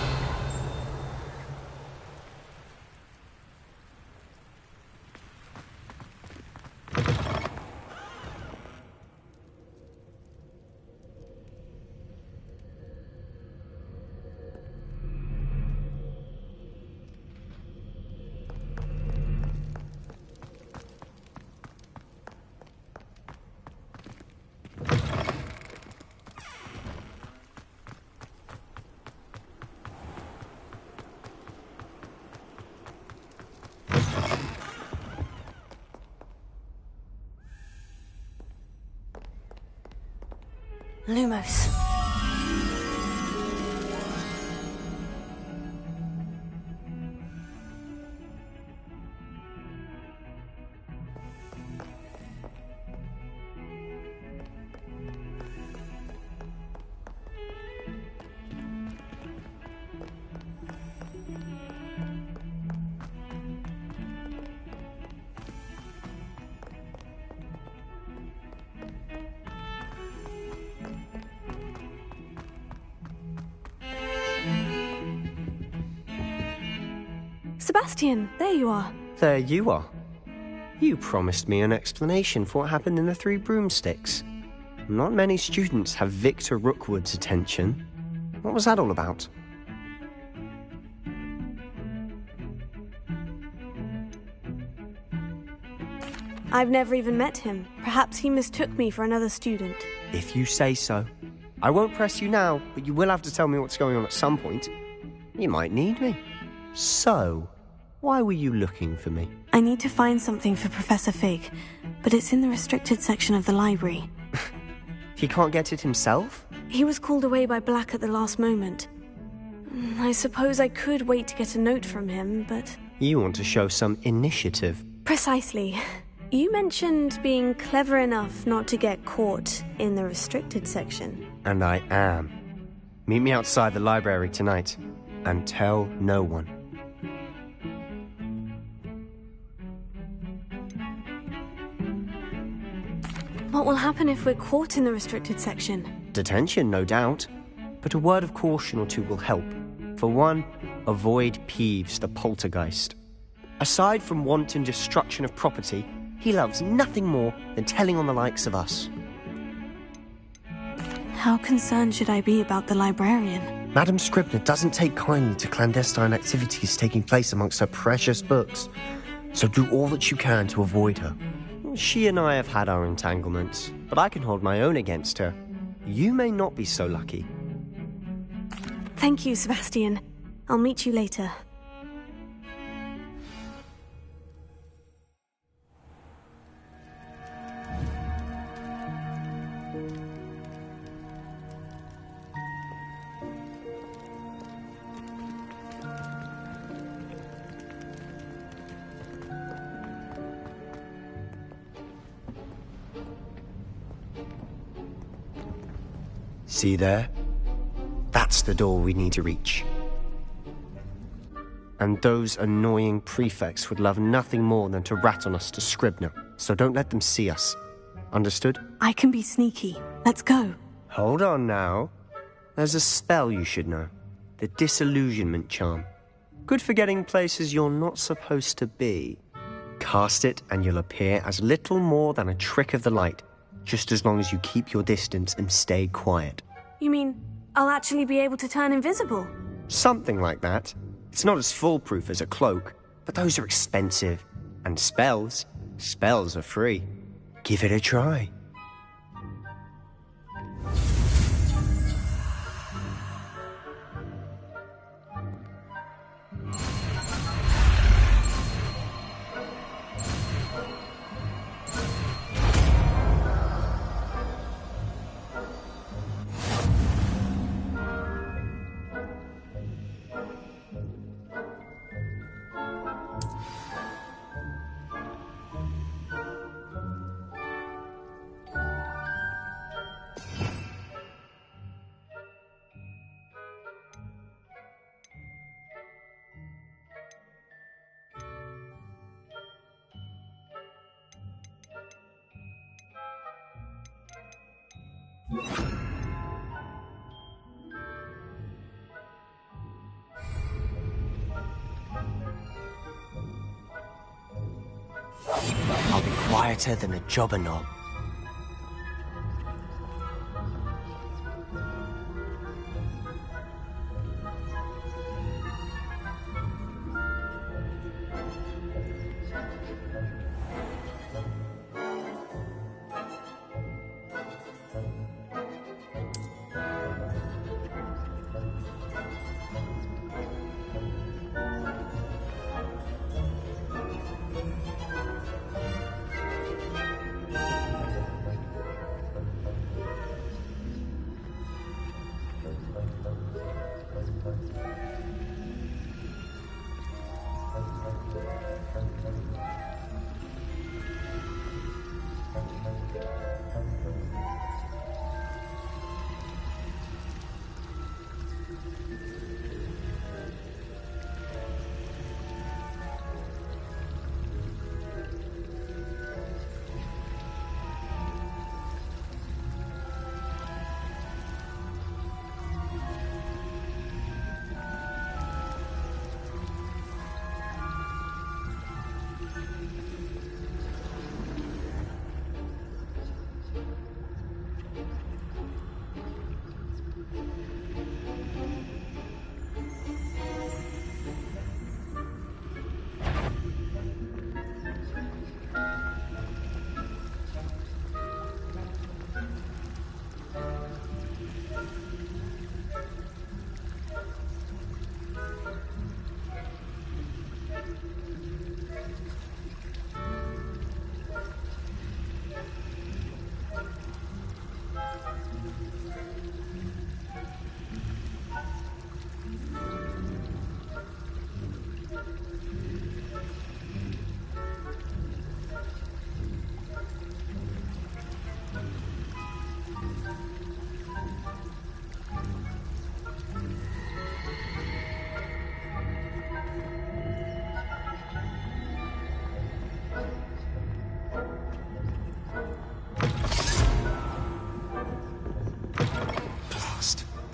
Lumos. Sebastian, there you are. There you are. You promised me an explanation for what happened in the Three Broomsticks. Not many students have Victor Rookwood's attention. What was that all about? I've never even met him. Perhaps he mistook me for another student. If you say so. I won't press you now, but you will have to tell me what's going on at some point. You might need me. So, why were you looking for me? I need to find something for Professor Fig, but it's in the restricted section of the library. He can't get it himself? He was called away by Black at the last moment. I suppose I could wait to get a note from him, but... You want to show some initiative. Precisely. You mentioned being clever enough not to get caught in the restricted section. And I am. Meet me outside the library tonight, and tell no one. What will happen if we're caught in the restricted section? Detention, no doubt. But a word of caution or two will help. For one, avoid Peeves, the poltergeist. Aside from wanton destruction of property, he loves nothing more than telling on the likes of us. How concerned should I be about the librarian? Madam Scribner doesn't take kindly to clandestine activities taking place amongst her precious books, so do all that you can to avoid her. She and I have had our entanglements, but I can hold my own against her. You may not be so lucky. Thank you, Sebastian. I'll meet you later. See there? That's the door we need to reach. And those annoying prefects would love nothing more than to rat on us to Scribner, so don't let them see us. Understood? I can be sneaky. Let's go. Hold on now. There's a spell you should know. The Disillusionment Charm. Good for getting places you're not supposed to be. Cast it and you'll appear as little more than a trick of the light, just as long as you keep your distance and stay quiet. You mean I'll actually be able to turn invisible? Something like that. It's not as foolproof as a cloak, but those are expensive. And spells are free. Give it a try. I'll be quieter than a jobberknoll.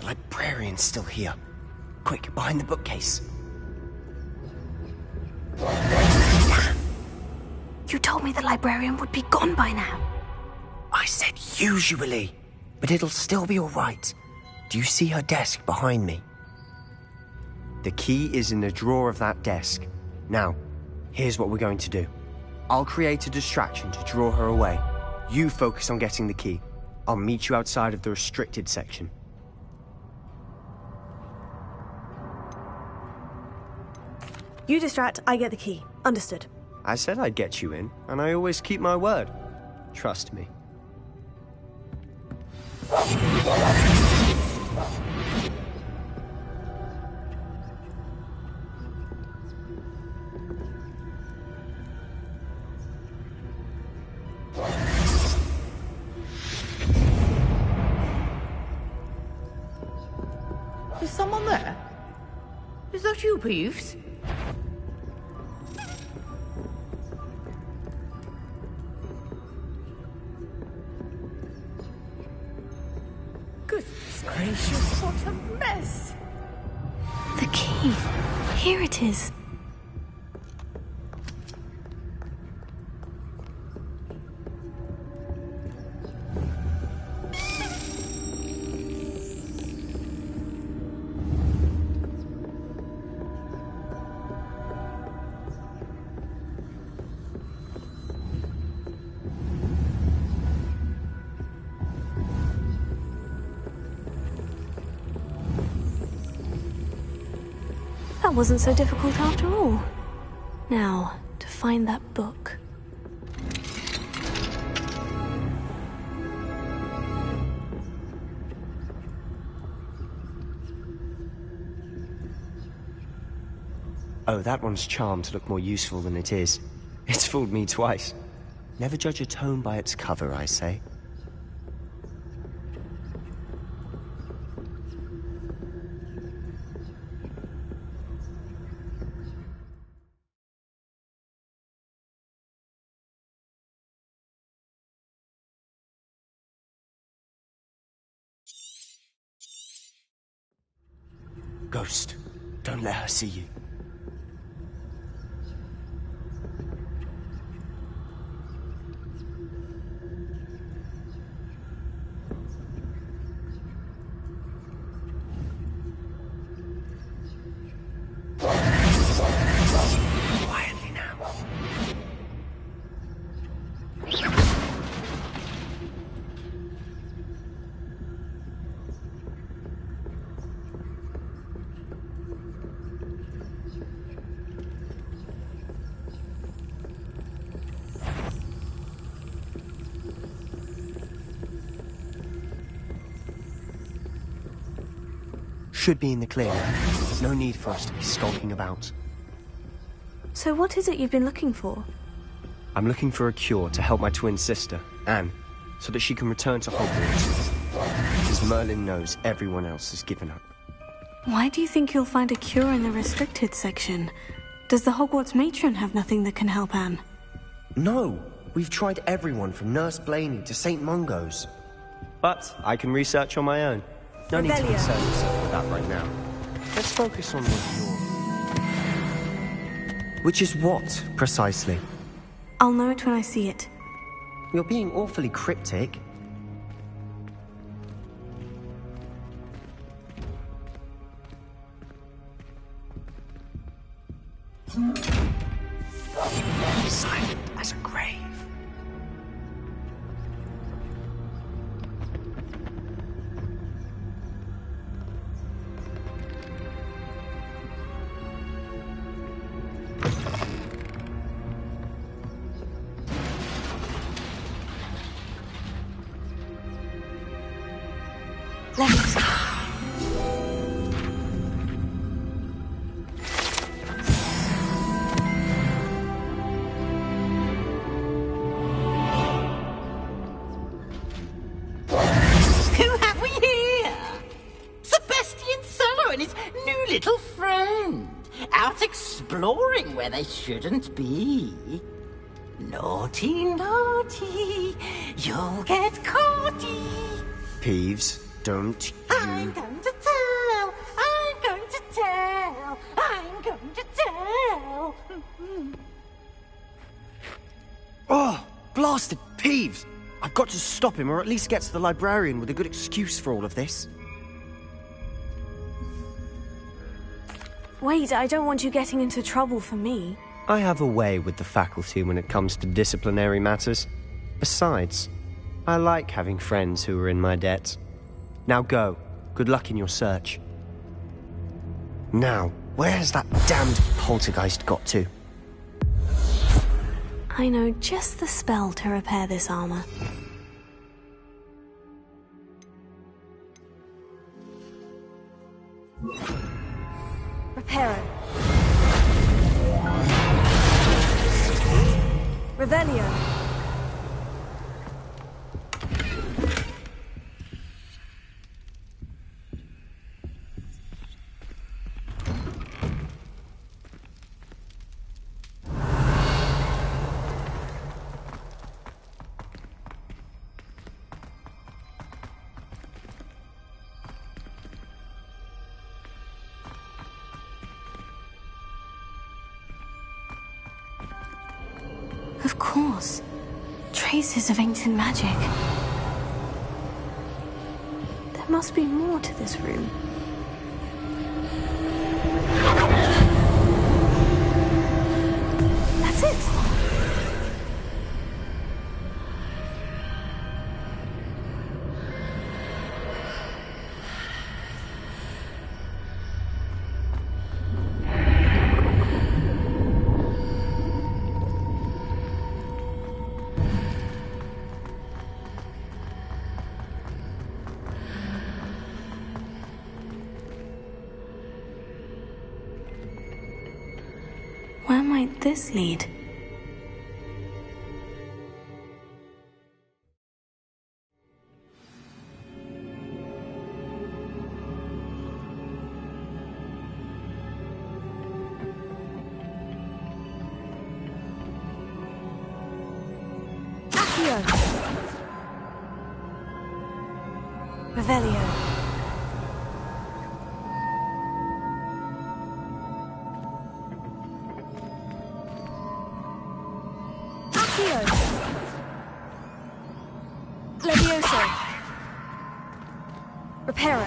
The librarian's still here. Quick, behind the bookcase. You told me the librarian would be gone by now. I said usually, but it'll still be all right. Do you see her desk behind me? The key is in the drawer of that desk. Now, here's what we're going to do. I'll create a distraction to draw her away. You focus on getting the key. I'll meet you outside of the restricted section. You distract, I get the key. Understood. I said I'd get you in, and I always keep my word. Trust me. Is someone there? Is that you, Peeves? Goodness gracious, what a mess! The key. Here it is. That wasn't so difficult after all. Now, to find that book. Oh, that one's charmed to look more useful than it is. It's fooled me twice. Never judge a tome by its cover, I say. Ghost, don't let her see you. Quietly now. Should be in the clear. There's no need for us to be skulking about. So what is it you've been looking for? I'm looking for a cure to help my twin sister, Anne, so that she can return to Hogwarts. Because Merlin knows everyone else has given up. Why do you think you'll find a cure in the restricted section? Does the Hogwarts matron have nothing that can help Anne? No! We've tried everyone from Nurse Blaney to St. Mungo's. But I can research on my own. No need to concern yourself with that right now. Let's focus on what you're... Which is what, precisely? I'll know it when I see it. You're being awfully cryptic. Silent as a grave. Let's go. Who have we here? Sebastian Solo and his new little friend. Out exploring where they shouldn't be. Naughty, naughty. You'll get caughty. Peeves, don't I'm you... going to tell. I'm going to tell. I'm going to tell. Oh, blasted Peeves! I've got to stop him, or at least get to the librarian with a good excuse for all of this. Wait, I don't want you getting into trouble for me. I have a way with the faculty when it comes to disciplinary matters. Besides, I like having friends who are in my debt. Now go. Good luck in your search. Now, where has that damned poltergeist got to? I know just the spell to repair this armor. Reparo. Revelio. Of course. Traces of ancient magic. There must be more to this room. That's it! Where might this lead? Accio! Revelio. Levioso. Reparo.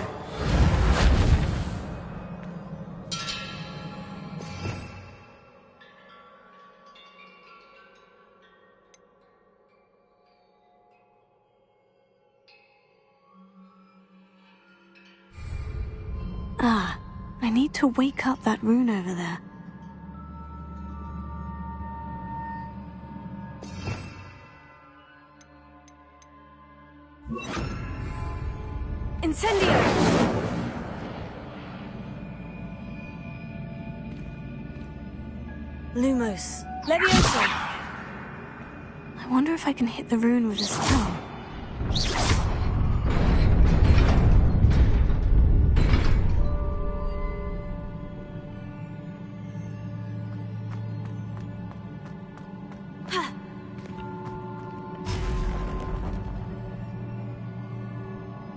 Ah, I need to wake up that rune over there. Incendio! Lumos. Levioso! I wonder if I can hit the rune with a spell.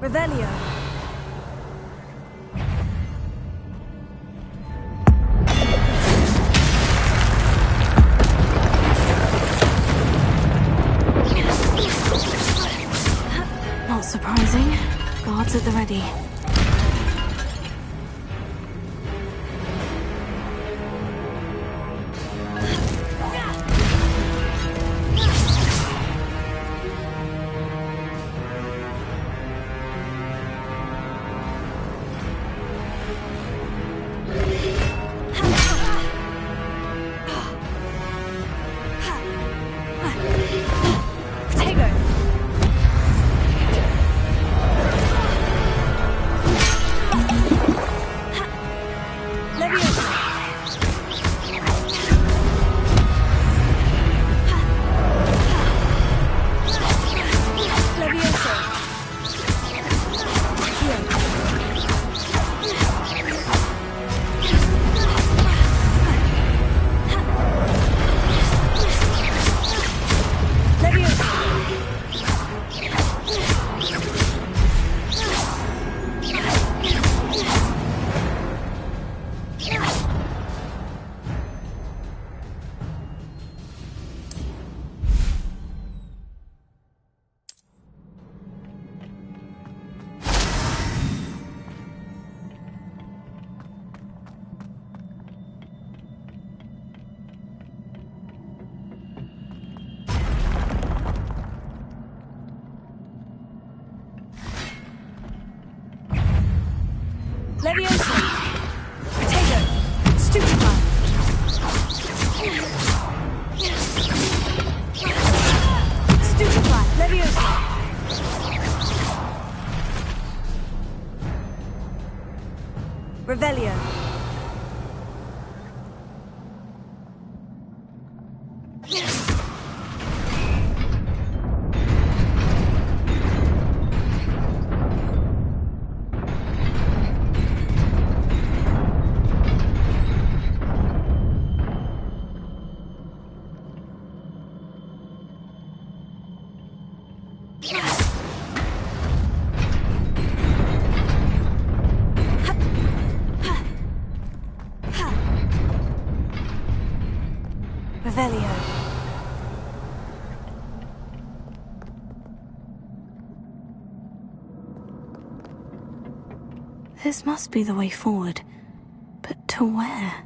Revelio. Not surprising. Guards at the ready. Leviosa! Potato! Stupefy! Stupefy! Leviosa! Revelio! Revelio. This must be the way forward. But to where?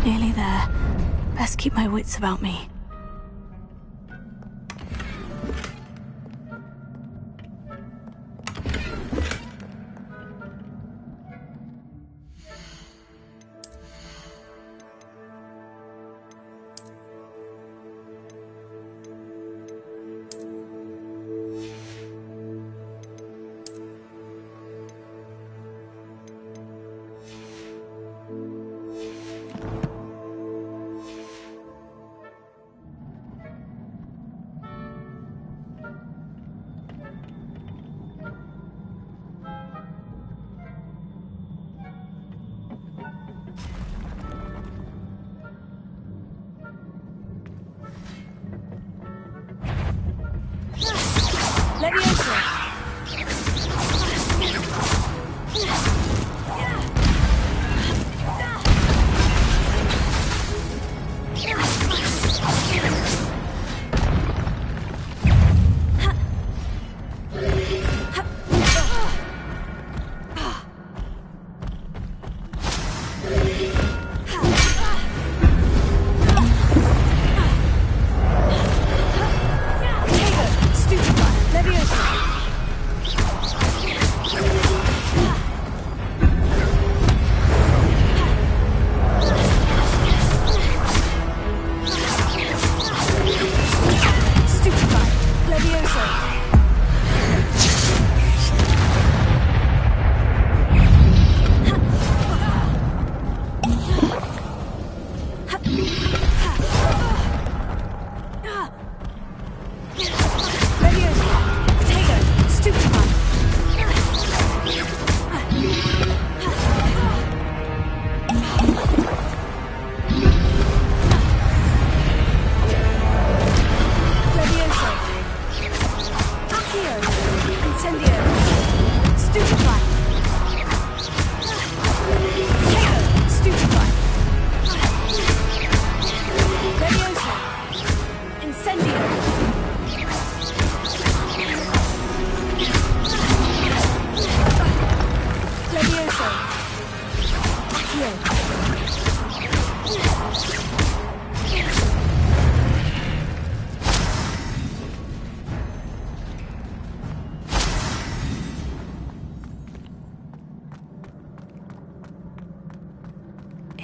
Nearly there. Best keep my wits about me.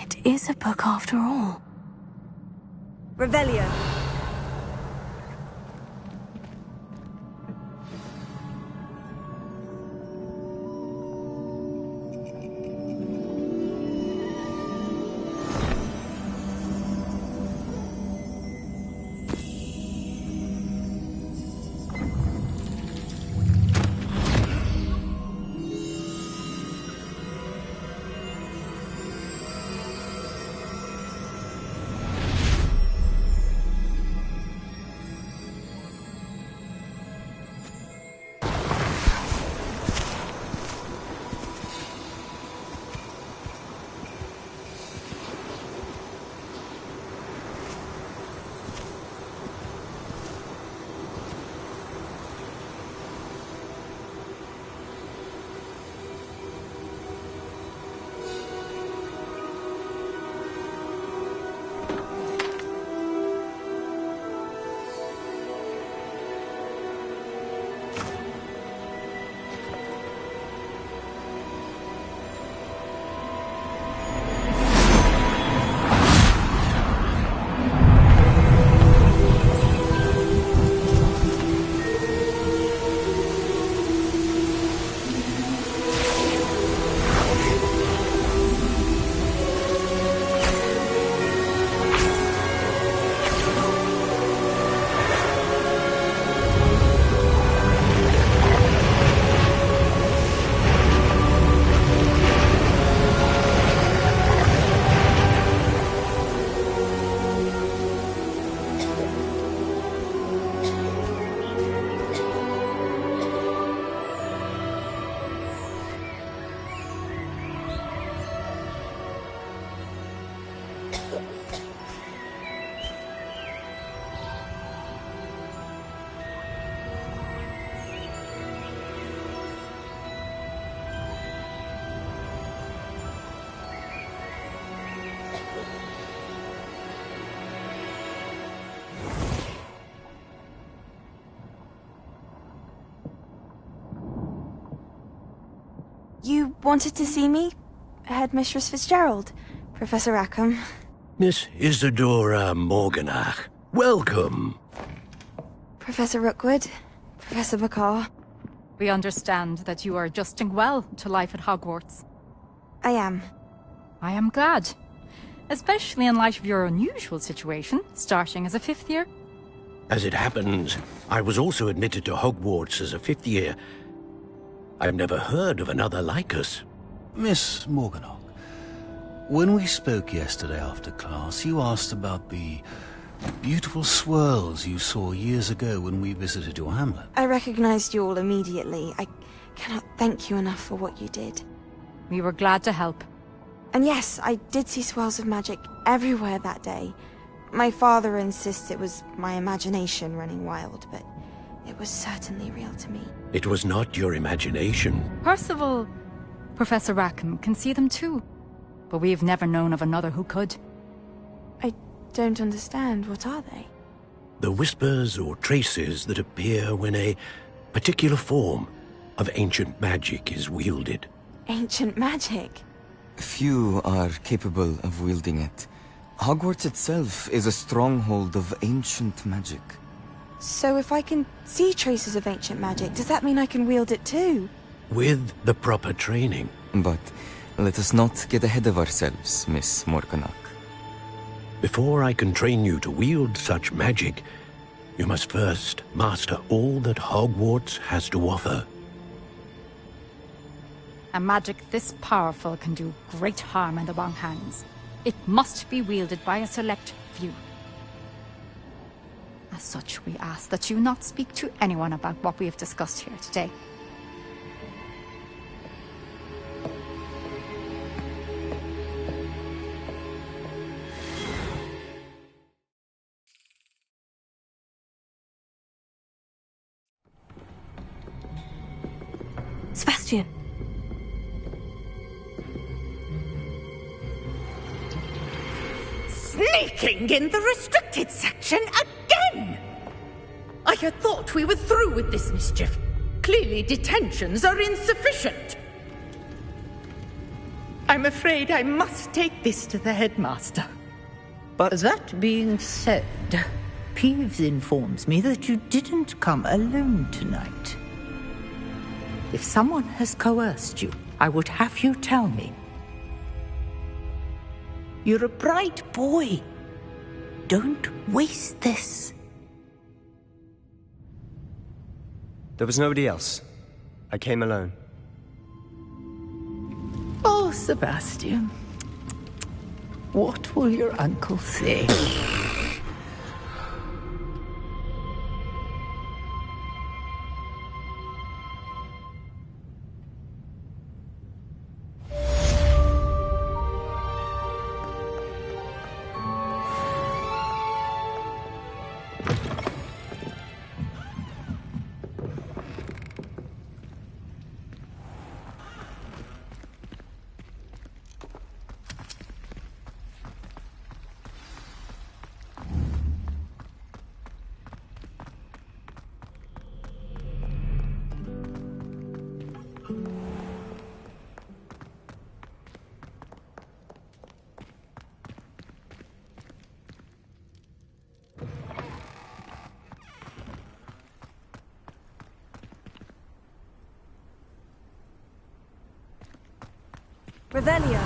It is a book after all. Revelio. You wanted to see me? Headmistress Fitzgerald? Professor Rackham? Miss Isadora Morganach, welcome. Professor Rookwood? Professor Bakar? We understand that you are adjusting well to life at Hogwarts. I am. I am glad. Especially in light of your unusual situation, starting as a 5th year. As it happens, I was also admitted to Hogwarts as a 5th year. I've never heard of another like us. Miss Morganach, when we spoke yesterday after class, you asked about the beautiful swirls you saw years ago when we visited your hamlet. I recognized you all immediately. I cannot thank you enough for what you did. We were glad to help. And yes, I did see swirls of magic everywhere that day. My father insists it was my imagination running wild, but it was certainly real to me. It was not your imagination. Percival, Professor Rackham can see them too. But we've never known of another who could. I don't understand. What are they? The whispers or traces that appear when a particular form of ancient magic is wielded. Ancient magic? Few are capable of wielding it. Hogwarts itself is a stronghold of ancient magic. So if I can see traces of ancient magic, does that mean I can wield it too? With the proper training. But let us not get ahead of ourselves, Miss Morganach. Before I can train you to wield such magic, you must first master all that Hogwarts has to offer. A magic this powerful can do great harm in the wrong hands. It must be wielded by a select few. As such, we ask that you not speak to anyone about what we have discussed here today. Sebastian! Sneaking in the restricted section again! I had thought we were through with this mischief. Clearly detentions are insufficient. I'm afraid I must take this to the headmaster. But that being said, Peeves informs me that you didn't come alone tonight. If someone has coerced you, I would have you tell me. You're a bright boy. Don't waste this. There was nobody else. I came alone. Oh, Sebastian. What will your uncle say? Revelio.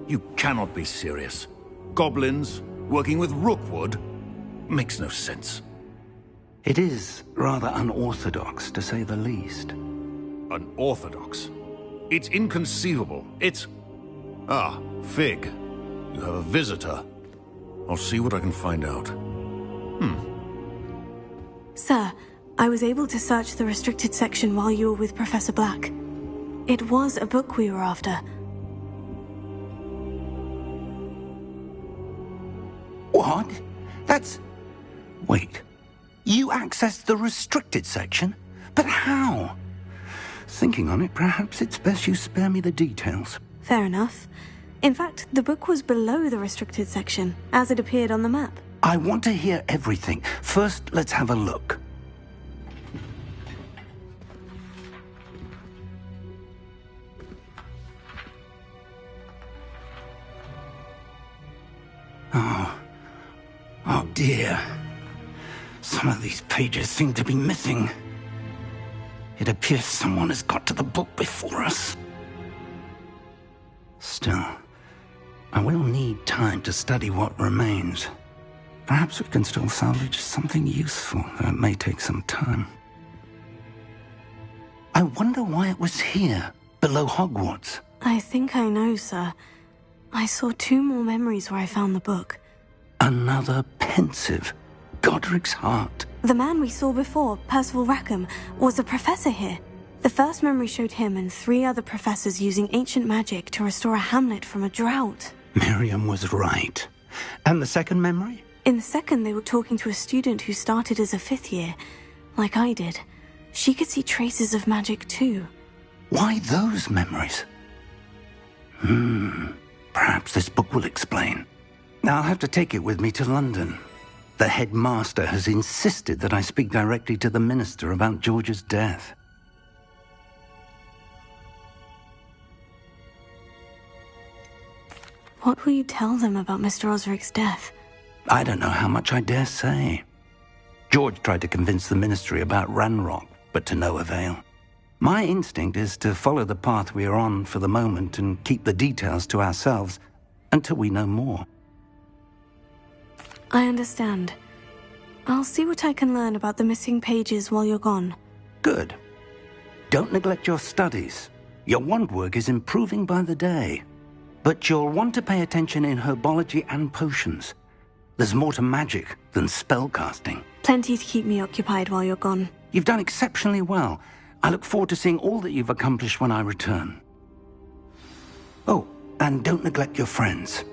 You cannot be serious. Goblins working with Rookwood? Makes no sense. It is rather unorthodox, to say the least. Unorthodox? It's inconceivable. It's... Ah, Fig. You have a visitor. I'll see what I can find out. Sir, I was able to search the restricted section while you were with Professor Black. It was a book we were after. What? That's... Wait. You accessed the restricted section? But how? Thinking on it, perhaps it's best you spare me the details. Fair enough. In fact, the book was below the restricted section, as it appeared on the map. I want to hear everything. First, let's have a look. Oh dear. Some of these pages seem to be missing. It appears someone has got to the book before us. Still, I will need time to study what remains. Perhaps we can still salvage something useful, though it may take some time. I wonder why it was here, below Hogwarts. I think I know, sir. I saw 2 more memories where I found the book. Another pensive. Godric's heart. The man we saw before, Percival Rackham, was a professor here. The first memory showed him and 3 other professors using ancient magic to restore a hamlet from a drought. Miriam was right. And the second memory? In the second, they were talking to a student who started as a 5th year, like I did. She could see traces of magic too. Why those memories? Perhaps this book will explain. I'll have to take it with me to London. The headmaster has insisted that I speak directly to the minister about George's death. What will you tell them about Mr. Osric's death? I don't know how much I dare say. George tried to convince the ministry about Ranrock, but to no avail. My instinct is to follow the path we are on for the moment and keep the details to ourselves until we know more. I understand. I'll see what I can learn about the missing pages while you're gone. Good. Don't neglect your studies. Your wand work is improving by the day. But you'll want to pay attention in herbology and potions. There's more to magic than spellcasting. Plenty to keep me occupied while you're gone. You've done exceptionally well. I look forward to seeing all that you've accomplished when I return. Oh, and don't neglect your friends.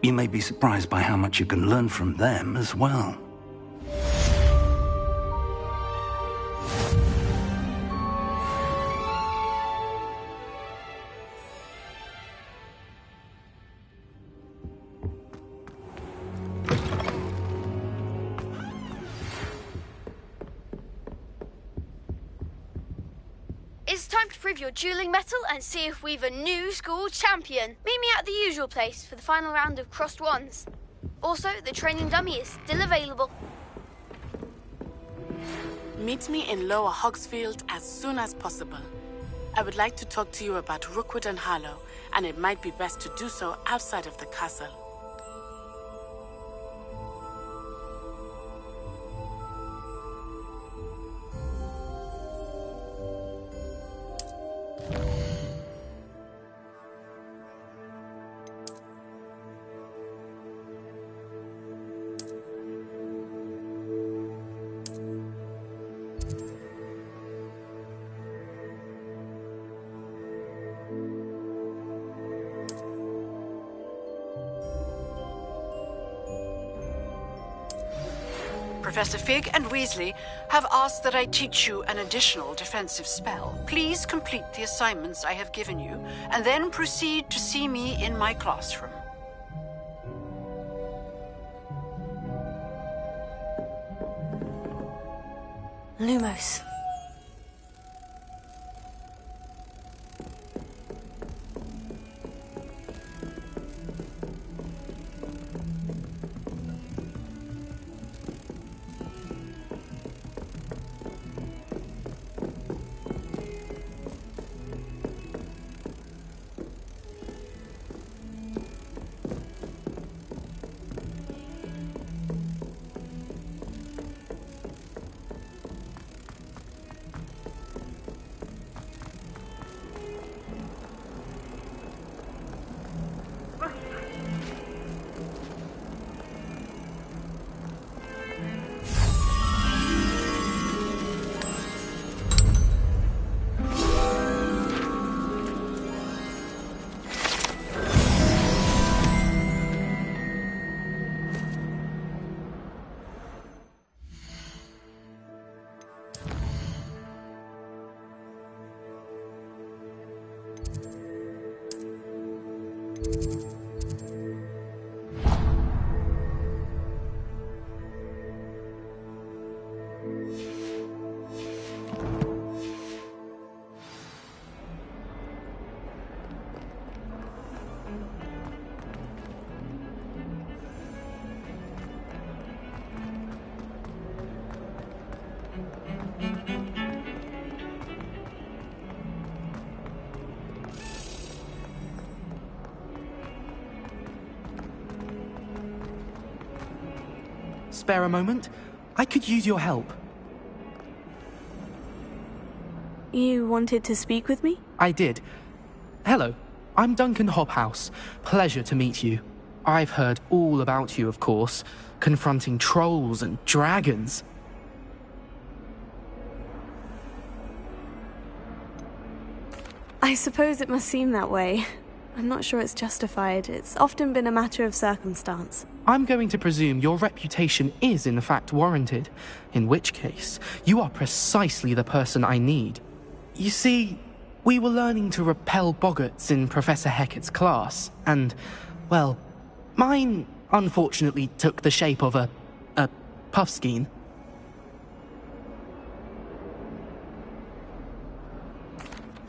You may be surprised by how much you can learn from them as well. It's time to prove your dueling mettle and see if we've a new school champion. Meet me at the usual place for the final round of crossed wands. Also, the training dummy is still available. Meet me in Lower Hogsfield as soon as possible. I would like to talk to you about Rookwood and Harlow, and it might be best to do so outside of the castle. Professor Fig and Weasley have asked that I teach you an additional defensive spell. Please complete the assignments I have given you, and then proceed to see me in my classroom. Lumos. Spare a moment? I could use your help. You wanted to speak with me? I did. Hello, I'm Duncan Hobhouse. Pleasure to meet you. I've heard all about you, of course, confronting trolls and dragons. I suppose it must seem that way. I'm not sure it's justified. It's often been a matter of circumstance. I'm going to presume your reputation is in fact warranted, in which case, you are precisely the person I need. You see, we were learning to repel boggarts in Professor Hecat's class, and, well, mine unfortunately took the shape of a puffskein.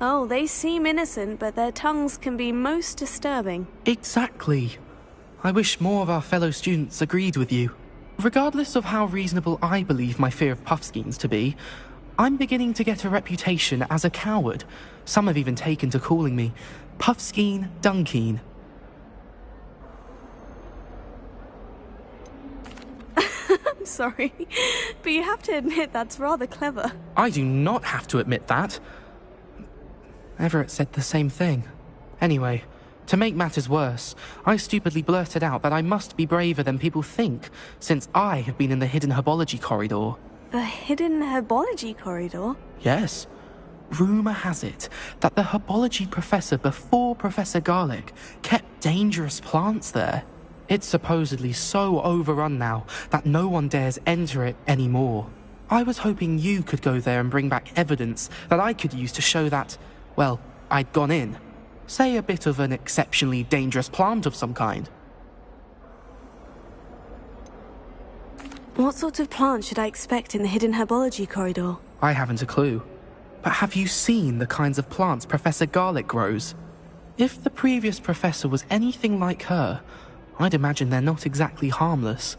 Oh, they seem innocent, but their tongues can be most disturbing. Exactly. I wish more of our fellow students agreed with you. Regardless of how reasonable I believe my fear of puffskeins to be, I'm beginning to get a reputation as a coward. Some have even taken to calling me Puffskeen Dunkeen. I'm Sorry, but you have to admit that's rather clever. I do not have to admit that. Everett said the same thing. Anyway, to make matters worse, I stupidly blurted out that I must be braver than people think, since I have been in the hidden herbology corridor. The hidden herbology corridor? Yes. Rumour has it that the herbology professor before Professor Garlick kept dangerous plants there. It's supposedly so overrun now that no one dares enter it anymore. I was hoping you could go there and bring back evidence that I could use to show that, well, I'd gone in. Say a bit of an exceptionally dangerous plant of some kind. What sort of plant should I expect in the hidden herbology corridor? I haven't a clue. But have you seen the kinds of plants Professor Garlick grows? If the previous professor was anything like her, I'd imagine they're not exactly harmless.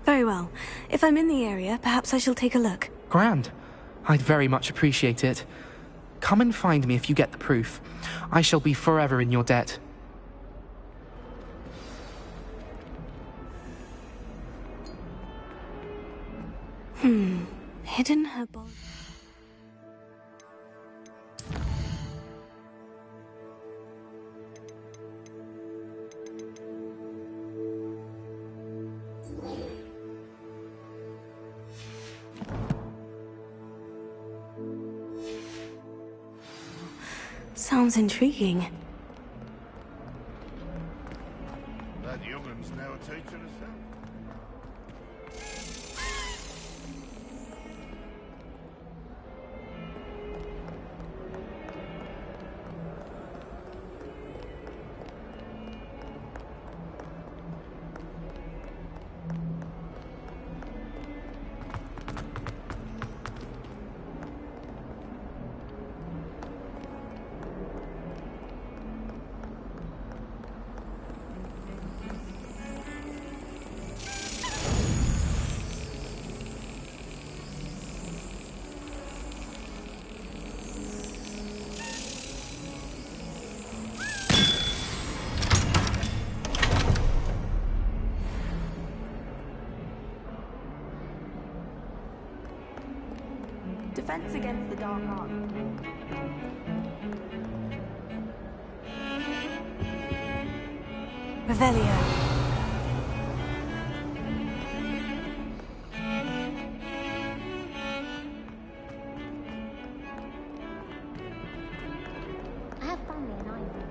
Very well. If I'm in the area, perhaps I shall take a look. Grand. I'd very much appreciate it. Come and find me if you get the proof. I shall be forever in your debt. Hidden herbology. Sounds intriguing. That young'un's now a teacher herself. Defense against the dark art. Revelio. I have family in Ireland.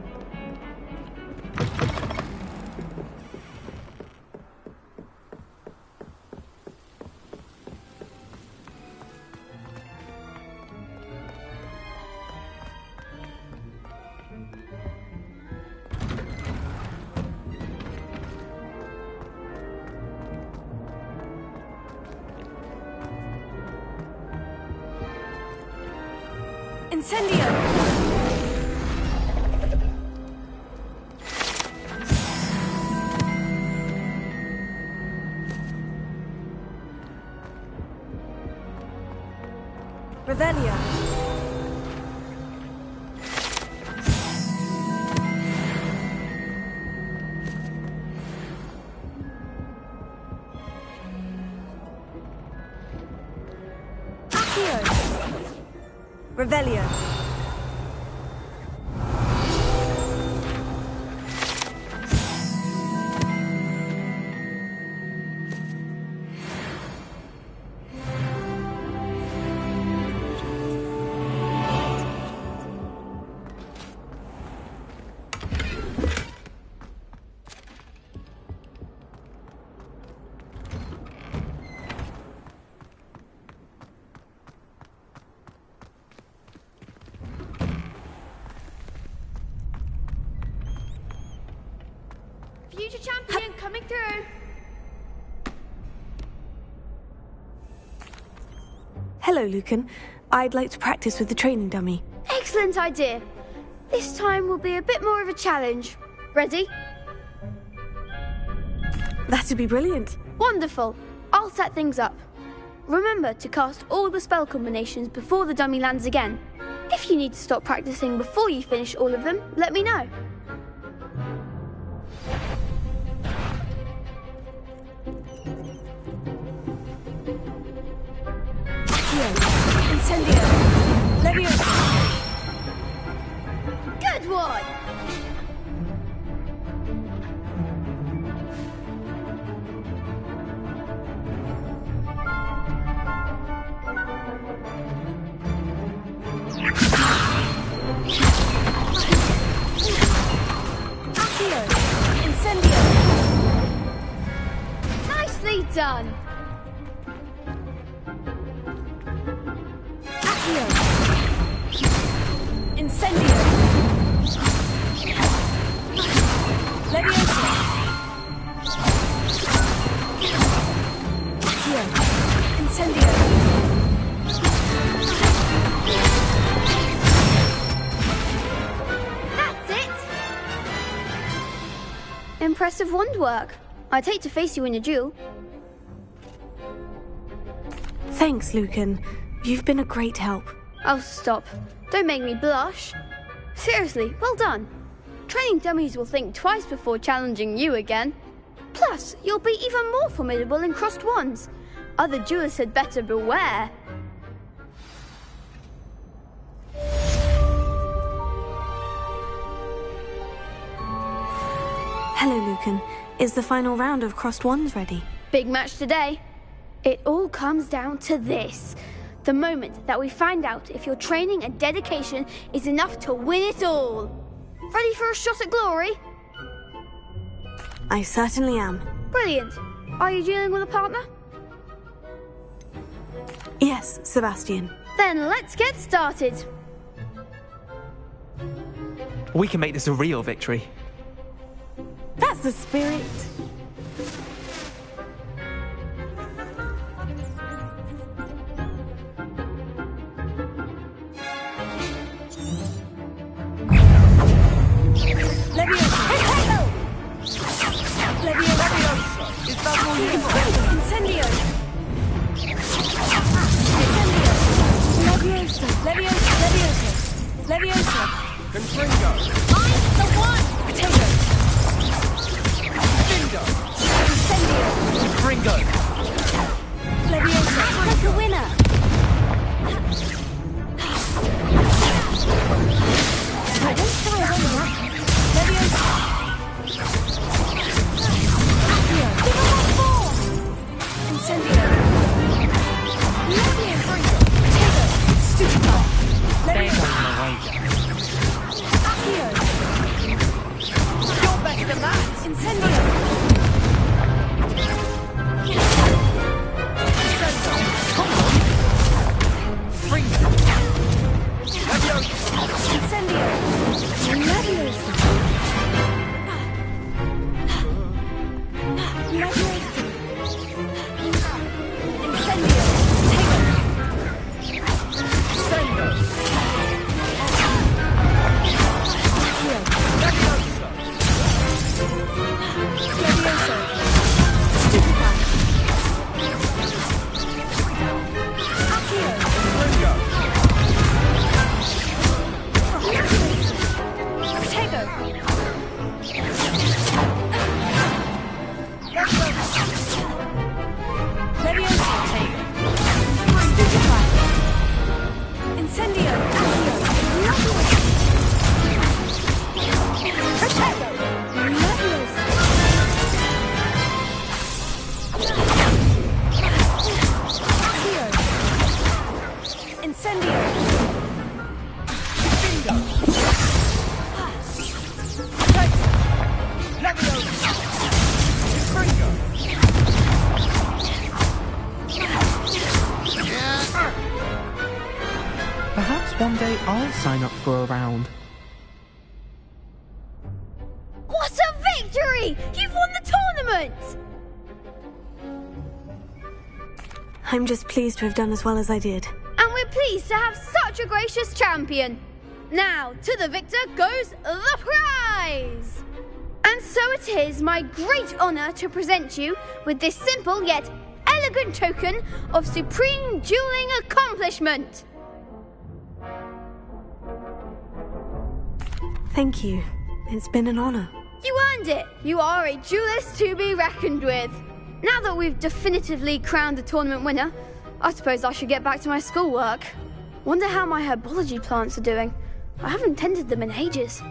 Incendio! Revelio. Accio. Revelio. Future champion coming through. Hello, Lucan. I'd like to practice with the training dummy. Excellent idea. This time will be a bit more of a challenge. Ready? That'd be brilliant. Wonderful. I'll set things up. Remember to cast all the spell combinations before the dummy lands again. If you need to stop practicing before you finish all of them, let me know. Accio. Incendio. Leviosa. Good one! Accio. Incendio. Nicely done! Accio. Incendio. Leviosa. Accio. Incendio. That's it! Impressive wand work. I'd hate to face you in a duel. Thanks, Lucan. You've been a great help. Oh, stop. Don't make me blush. Seriously, well done. Training dummies will think twice before challenging you again. Plus, you'll be even more formidable in crossed wands. Other duelists had better beware. Hello, Lucan. Is the final round of crossed wands ready? Big match today. It all comes down to this. The moment that we find out if your training and dedication is enough to win it all. Ready for a shot at glory? I certainly am. Brilliant. Are you dealing with a partner? Yes, Sebastian. Then let's get started. We can make this a real victory. That's the spirit. Leviosa. Leviosa. Is that all you Incendio. Incendio. Leviosa. Leviosa. Leviosa. Leviosa. Confringo. I'm the one. Potato. Bingo. Incendio. Confringo. Leviosa. Like a winner. I don't try one more. Leviosa. Accio. Give him one more. Incendio. Lovely and Potato. Stupido. Leviosa. Accio. You're better than that. Incendio. Fringo. Leviosa. Incendio. Leviosa. Leviosa. Incendio. Sendo. Leviosa. Leviosa. Stupefy. Accio. Fringo. Potato. Leviosa. Stupefy. Incendio. Accio. Potato. Leviosa. Accio. Incendio. Bingo. Leviosa. Fringo. Perhaps one day I'll sign up for a round. What a victory! You've won the tournament! I'm just pleased to have done as well as I did. And we're pleased to have such a gracious champion. Now, to the victor goes the prize! And so it is my great honour to present you with this simple yet elegant token of supreme dueling accomplishment. Thank you. It's been an honour. You earned it. You are a duelist to be reckoned with. Now that we've definitively crowned the tournament winner, I suppose I should get back to my schoolwork. Wonder how my herbology plants are doing. I haven't tended them in ages.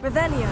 Revelio.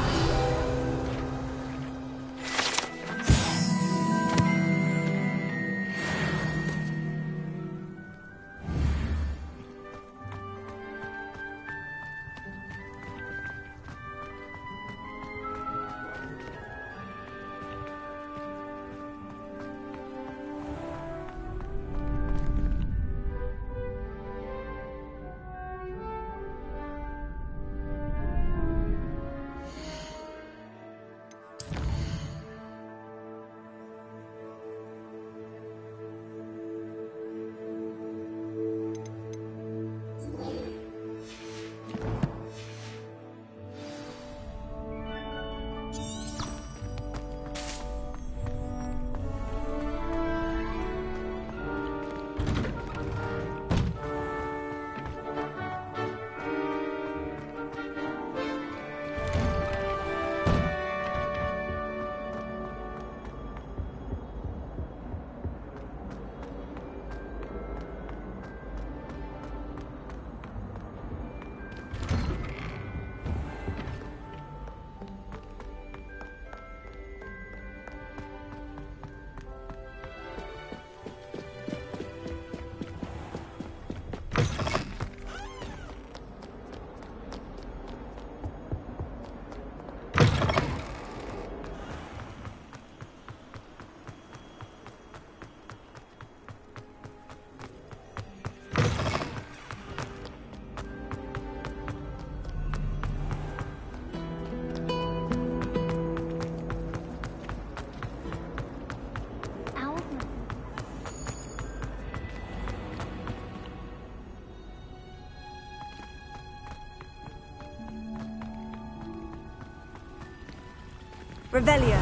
Revelio.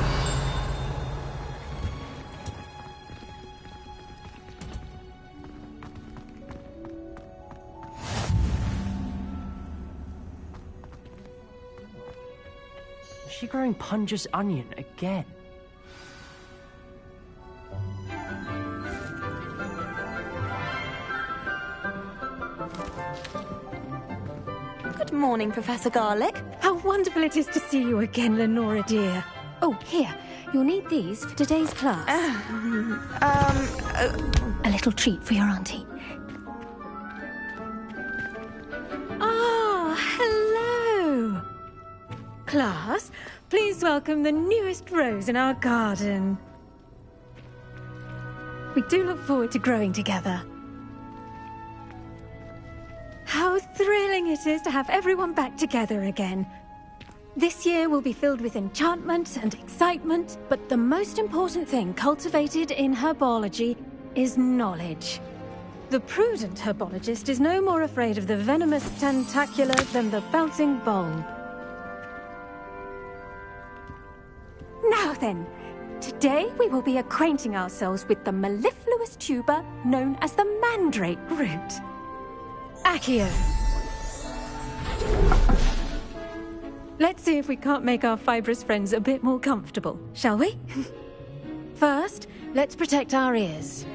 Is she growing Punja's onion again? Good morning, Professor Garlick. How wonderful it is to see you again, Lenora dear. Oh, here. You'll need these for today's class. A little treat for your auntie. Ah, hello. Class, please welcome the newest rose in our garden. We do look forward to growing together. How thrilling it is to have everyone back together again. This year will be filled with enchantment and excitement, but the most important thing cultivated in herbology is knowledge. The prudent herbologist is no more afraid of the venomous tentacula than the bouncing bulb. Now then, today we will be acquainting ourselves with the mellifluous tuber known as the mandrake root. Accio. Let's see if we can't make our fibrous friends a bit more comfortable, shall we? First, let's protect our ears.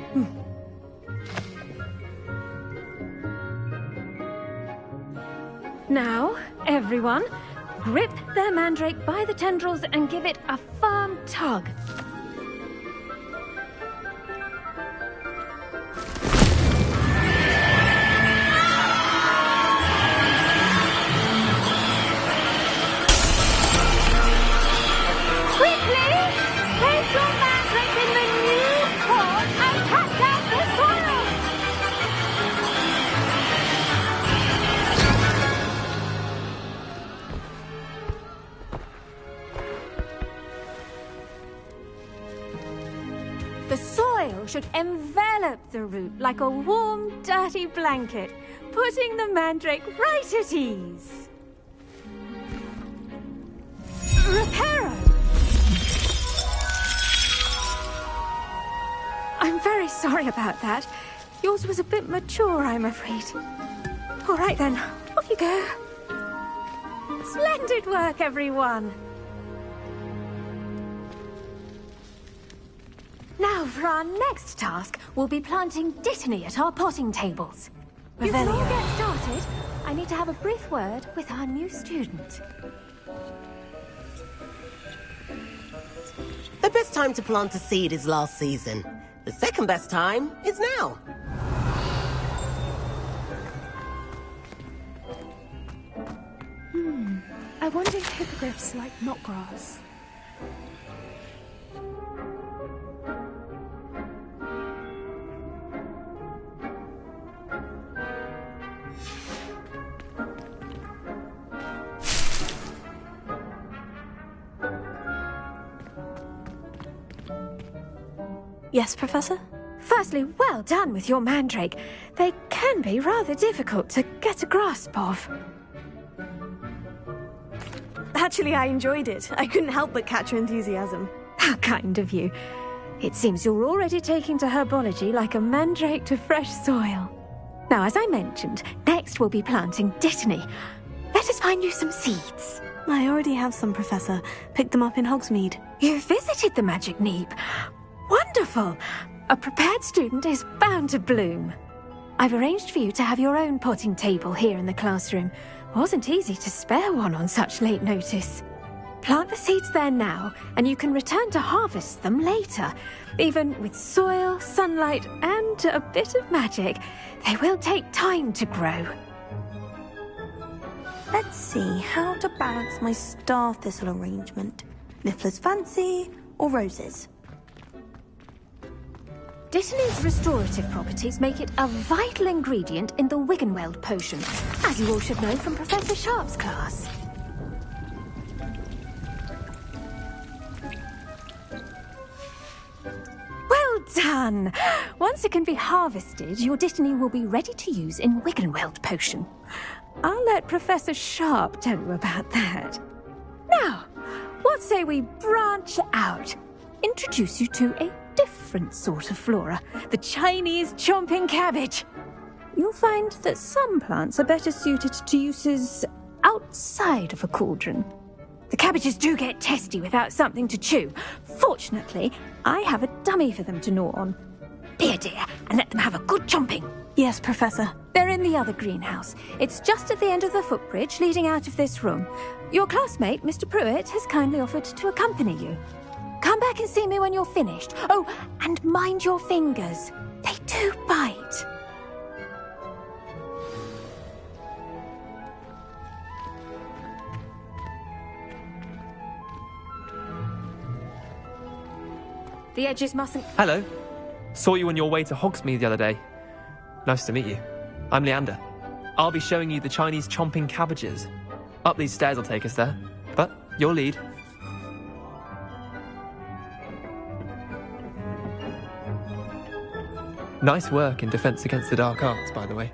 Now, everyone, grip their mandrake by the tendrils and give it a firm tug. The soil should envelop the root like a warm, dirty blanket, putting the mandrake right at ease. Reparo! I'm very sorry about that. Yours was a bit mature, I'm afraid. All right then, off you go. Splendid work, everyone. Now, for our next task, we'll be planting Dittany at our potting tables. You can all get started. I need to have a brief word with our new student. The best time to plant a seed is last season. The second best time is now. I wonder if hippogriffs like knotgrass. Yes, Professor? Firstly, well done with your mandrake. They can be rather difficult to get a grasp of. Actually, I enjoyed it. I couldn't help but catch your enthusiasm. How kind of you. It seems you're already taking to herbology like a mandrake to fresh soil. Now, as I mentioned, next we'll be planting Dittany. Let us find you some seeds. I already have some, Professor. Picked them up in Hogsmeade. You visited the Magic Neep. Wonderful! A prepared student is bound to bloom. I've arranged for you to have your own potting table here in the classroom. Wasn't easy to spare one on such late notice. Plant the seeds there now, and you can return to harvest them later. Even with soil, sunlight, and a bit of magic, they will take time to grow. Let's see how to balance my star thistle arrangement. Niffler's fancy or roses? Dittany's restorative properties make it a vital ingredient in the Wiggenweld potion, as you all should know from Professor Sharp's class. Well done! Once it can be harvested, your Dittany will be ready to use in Wiggenweld potion. I'll let Professor Sharp tell you about that. Now, what say we branch out? Introduce you to a different sort of flora, the Chinese chomping cabbage. You'll find that some plants are better suited to uses outside of a cauldron. The cabbages do get testy without something to chew. Fortunately, I have a dummy for them to gnaw on. Be a dear and let them have a good chomping. Yes, Professor. They're in the other greenhouse. It's just at the end of the footbridge leading out of this room. Your classmate, Mr. Pruitt, has kindly offered to accompany you. Come back and see me when you're finished. Oh, and mind your fingers. They do bite. The edges mustn't... Hello. Saw you on your way to Hogsmeade the other day. Nice to meet you. I'm Leander. I'll be showing you the Chinese chomping cabbages. Up these stairs will take us there. But your lead. Nice work in Defense Against the Dark Arts, by the way.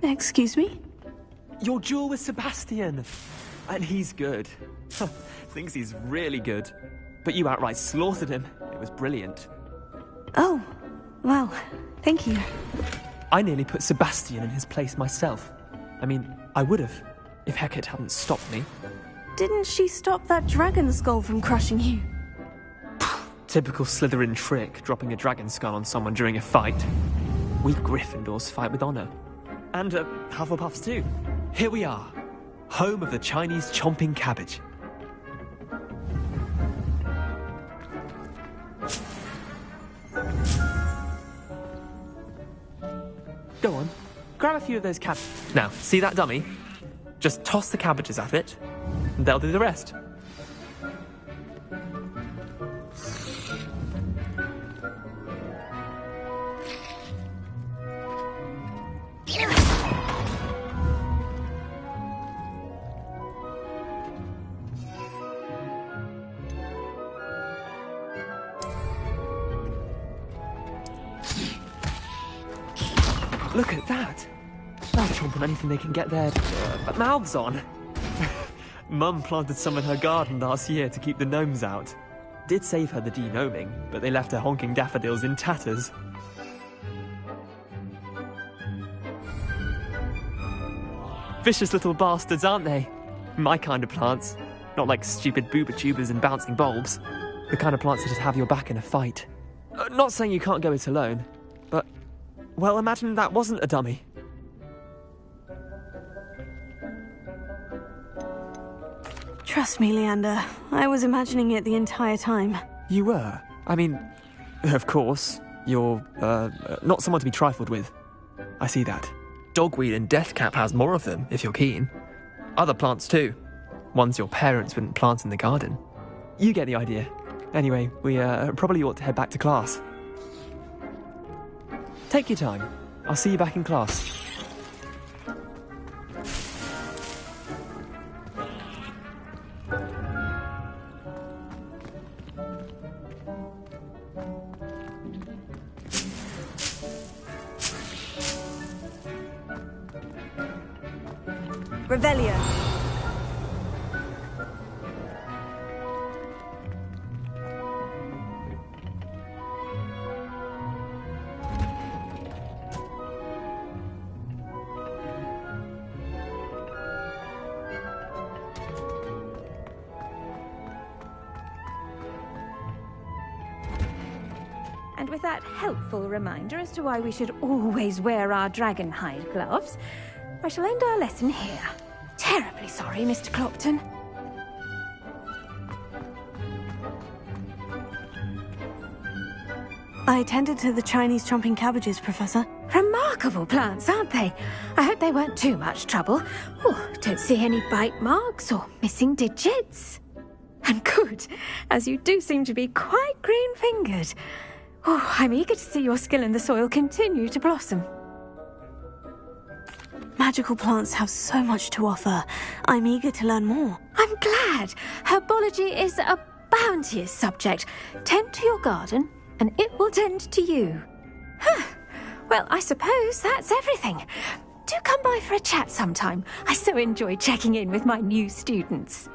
Excuse me? Your duel with Sebastian! And he's good. Thinks he's really good. But you outright slaughtered him. It was brilliant. Oh, well, thank you. I nearly put Sebastian in his place myself. I mean, I would have, if Hecate hadn't stopped me. Didn't she stop that dragon skull from crushing you? Typical Slytherin trick, dropping a dragon skull on someone during a fight. We Gryffindors fight with honor. And Hufflepuffs too. Here we are. home of the Chinese chomping cabbage. Go on, grab a few of those cabbages. Now, see that dummy? Just toss the cabbages at it, and they'll do the rest. Look at that! They'll chomp on anything they can get their mouths on. Mum planted some in her garden last year to keep the gnomes out. Did save her the de-gnoming, but they left her honking daffodils in tatters. Vicious little bastards, aren't they? My kind of plants. Not like stupid booba tubers and bouncing bulbs. The kind of plants that just have your back in a fight. Not saying you can't go it alone, but... well, imagine that wasn't a dummy. Trust me, Leander. I was imagining it the entire time. You were? I mean, of course, you're, not someone to be trifled with. I see that. Dogweed and deathcap has more of them, if you're keen. Other plants too. Ones your parents wouldn't plant in the garden. You get the idea. Anyway, we, probably ought to head back to class. Take your time. I'll see you back in class. Revelio. And with that helpful reminder as to why we should always wear our dragon hide gloves, I shall end our lesson here. Terribly sorry, Mr. Clopton. I attended to the Chinese chomping cabbages, Professor. Remarkable plants, aren't they? I hope they weren't too much trouble. Oh, don't see any bite marks or missing digits. And good, as you do seem to be quite green-fingered. Oh, I'm eager to see your skill in the soil continue to blossom. Magical plants have so much to offer. I'm eager to learn more. I'm glad. Herbology is a bounteous subject. Tend to your garden, and it will tend to you. Huh. Well, I suppose that's everything. Do come by for a chat sometime. I so enjoy checking in with my new students.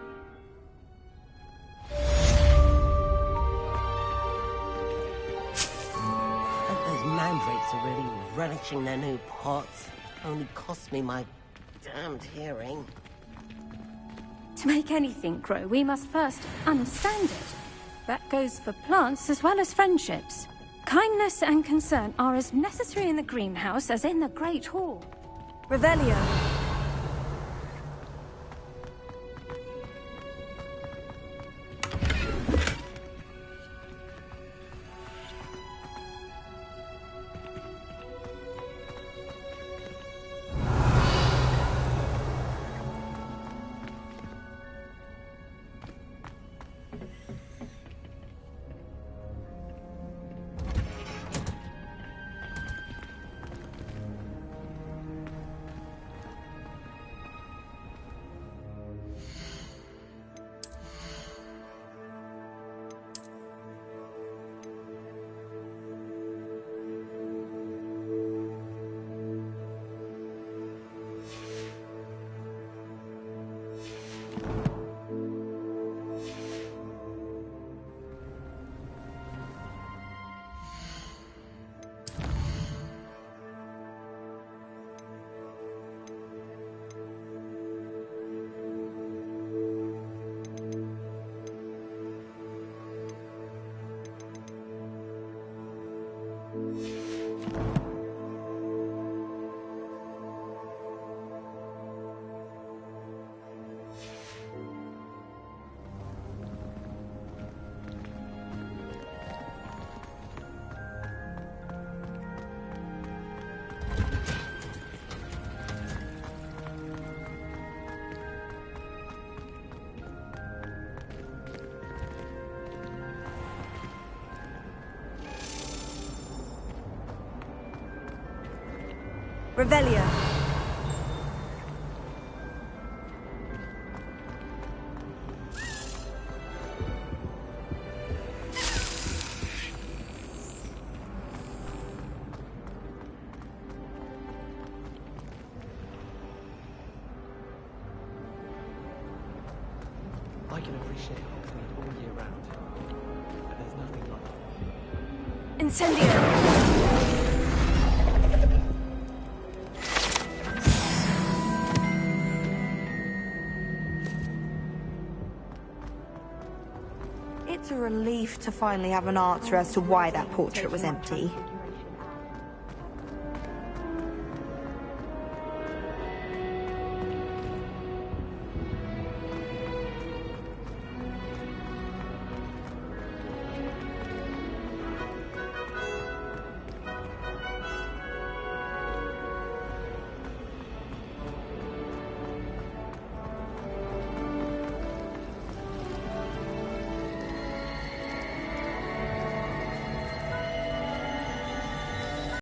Those mandrakes are really relishing their new pots. Only cost me my damned hearing. To make anything grow, we must first understand it. That goes for plants as well as friendships. Kindness and concern are as necessary in the greenhouse as in the Great Hall. Revelio. Revelio. I can appreciate Hogsmeade all year round, but there's nothing like it. Incendio. It's a relief to finally have an answer as to why that portrait was empty.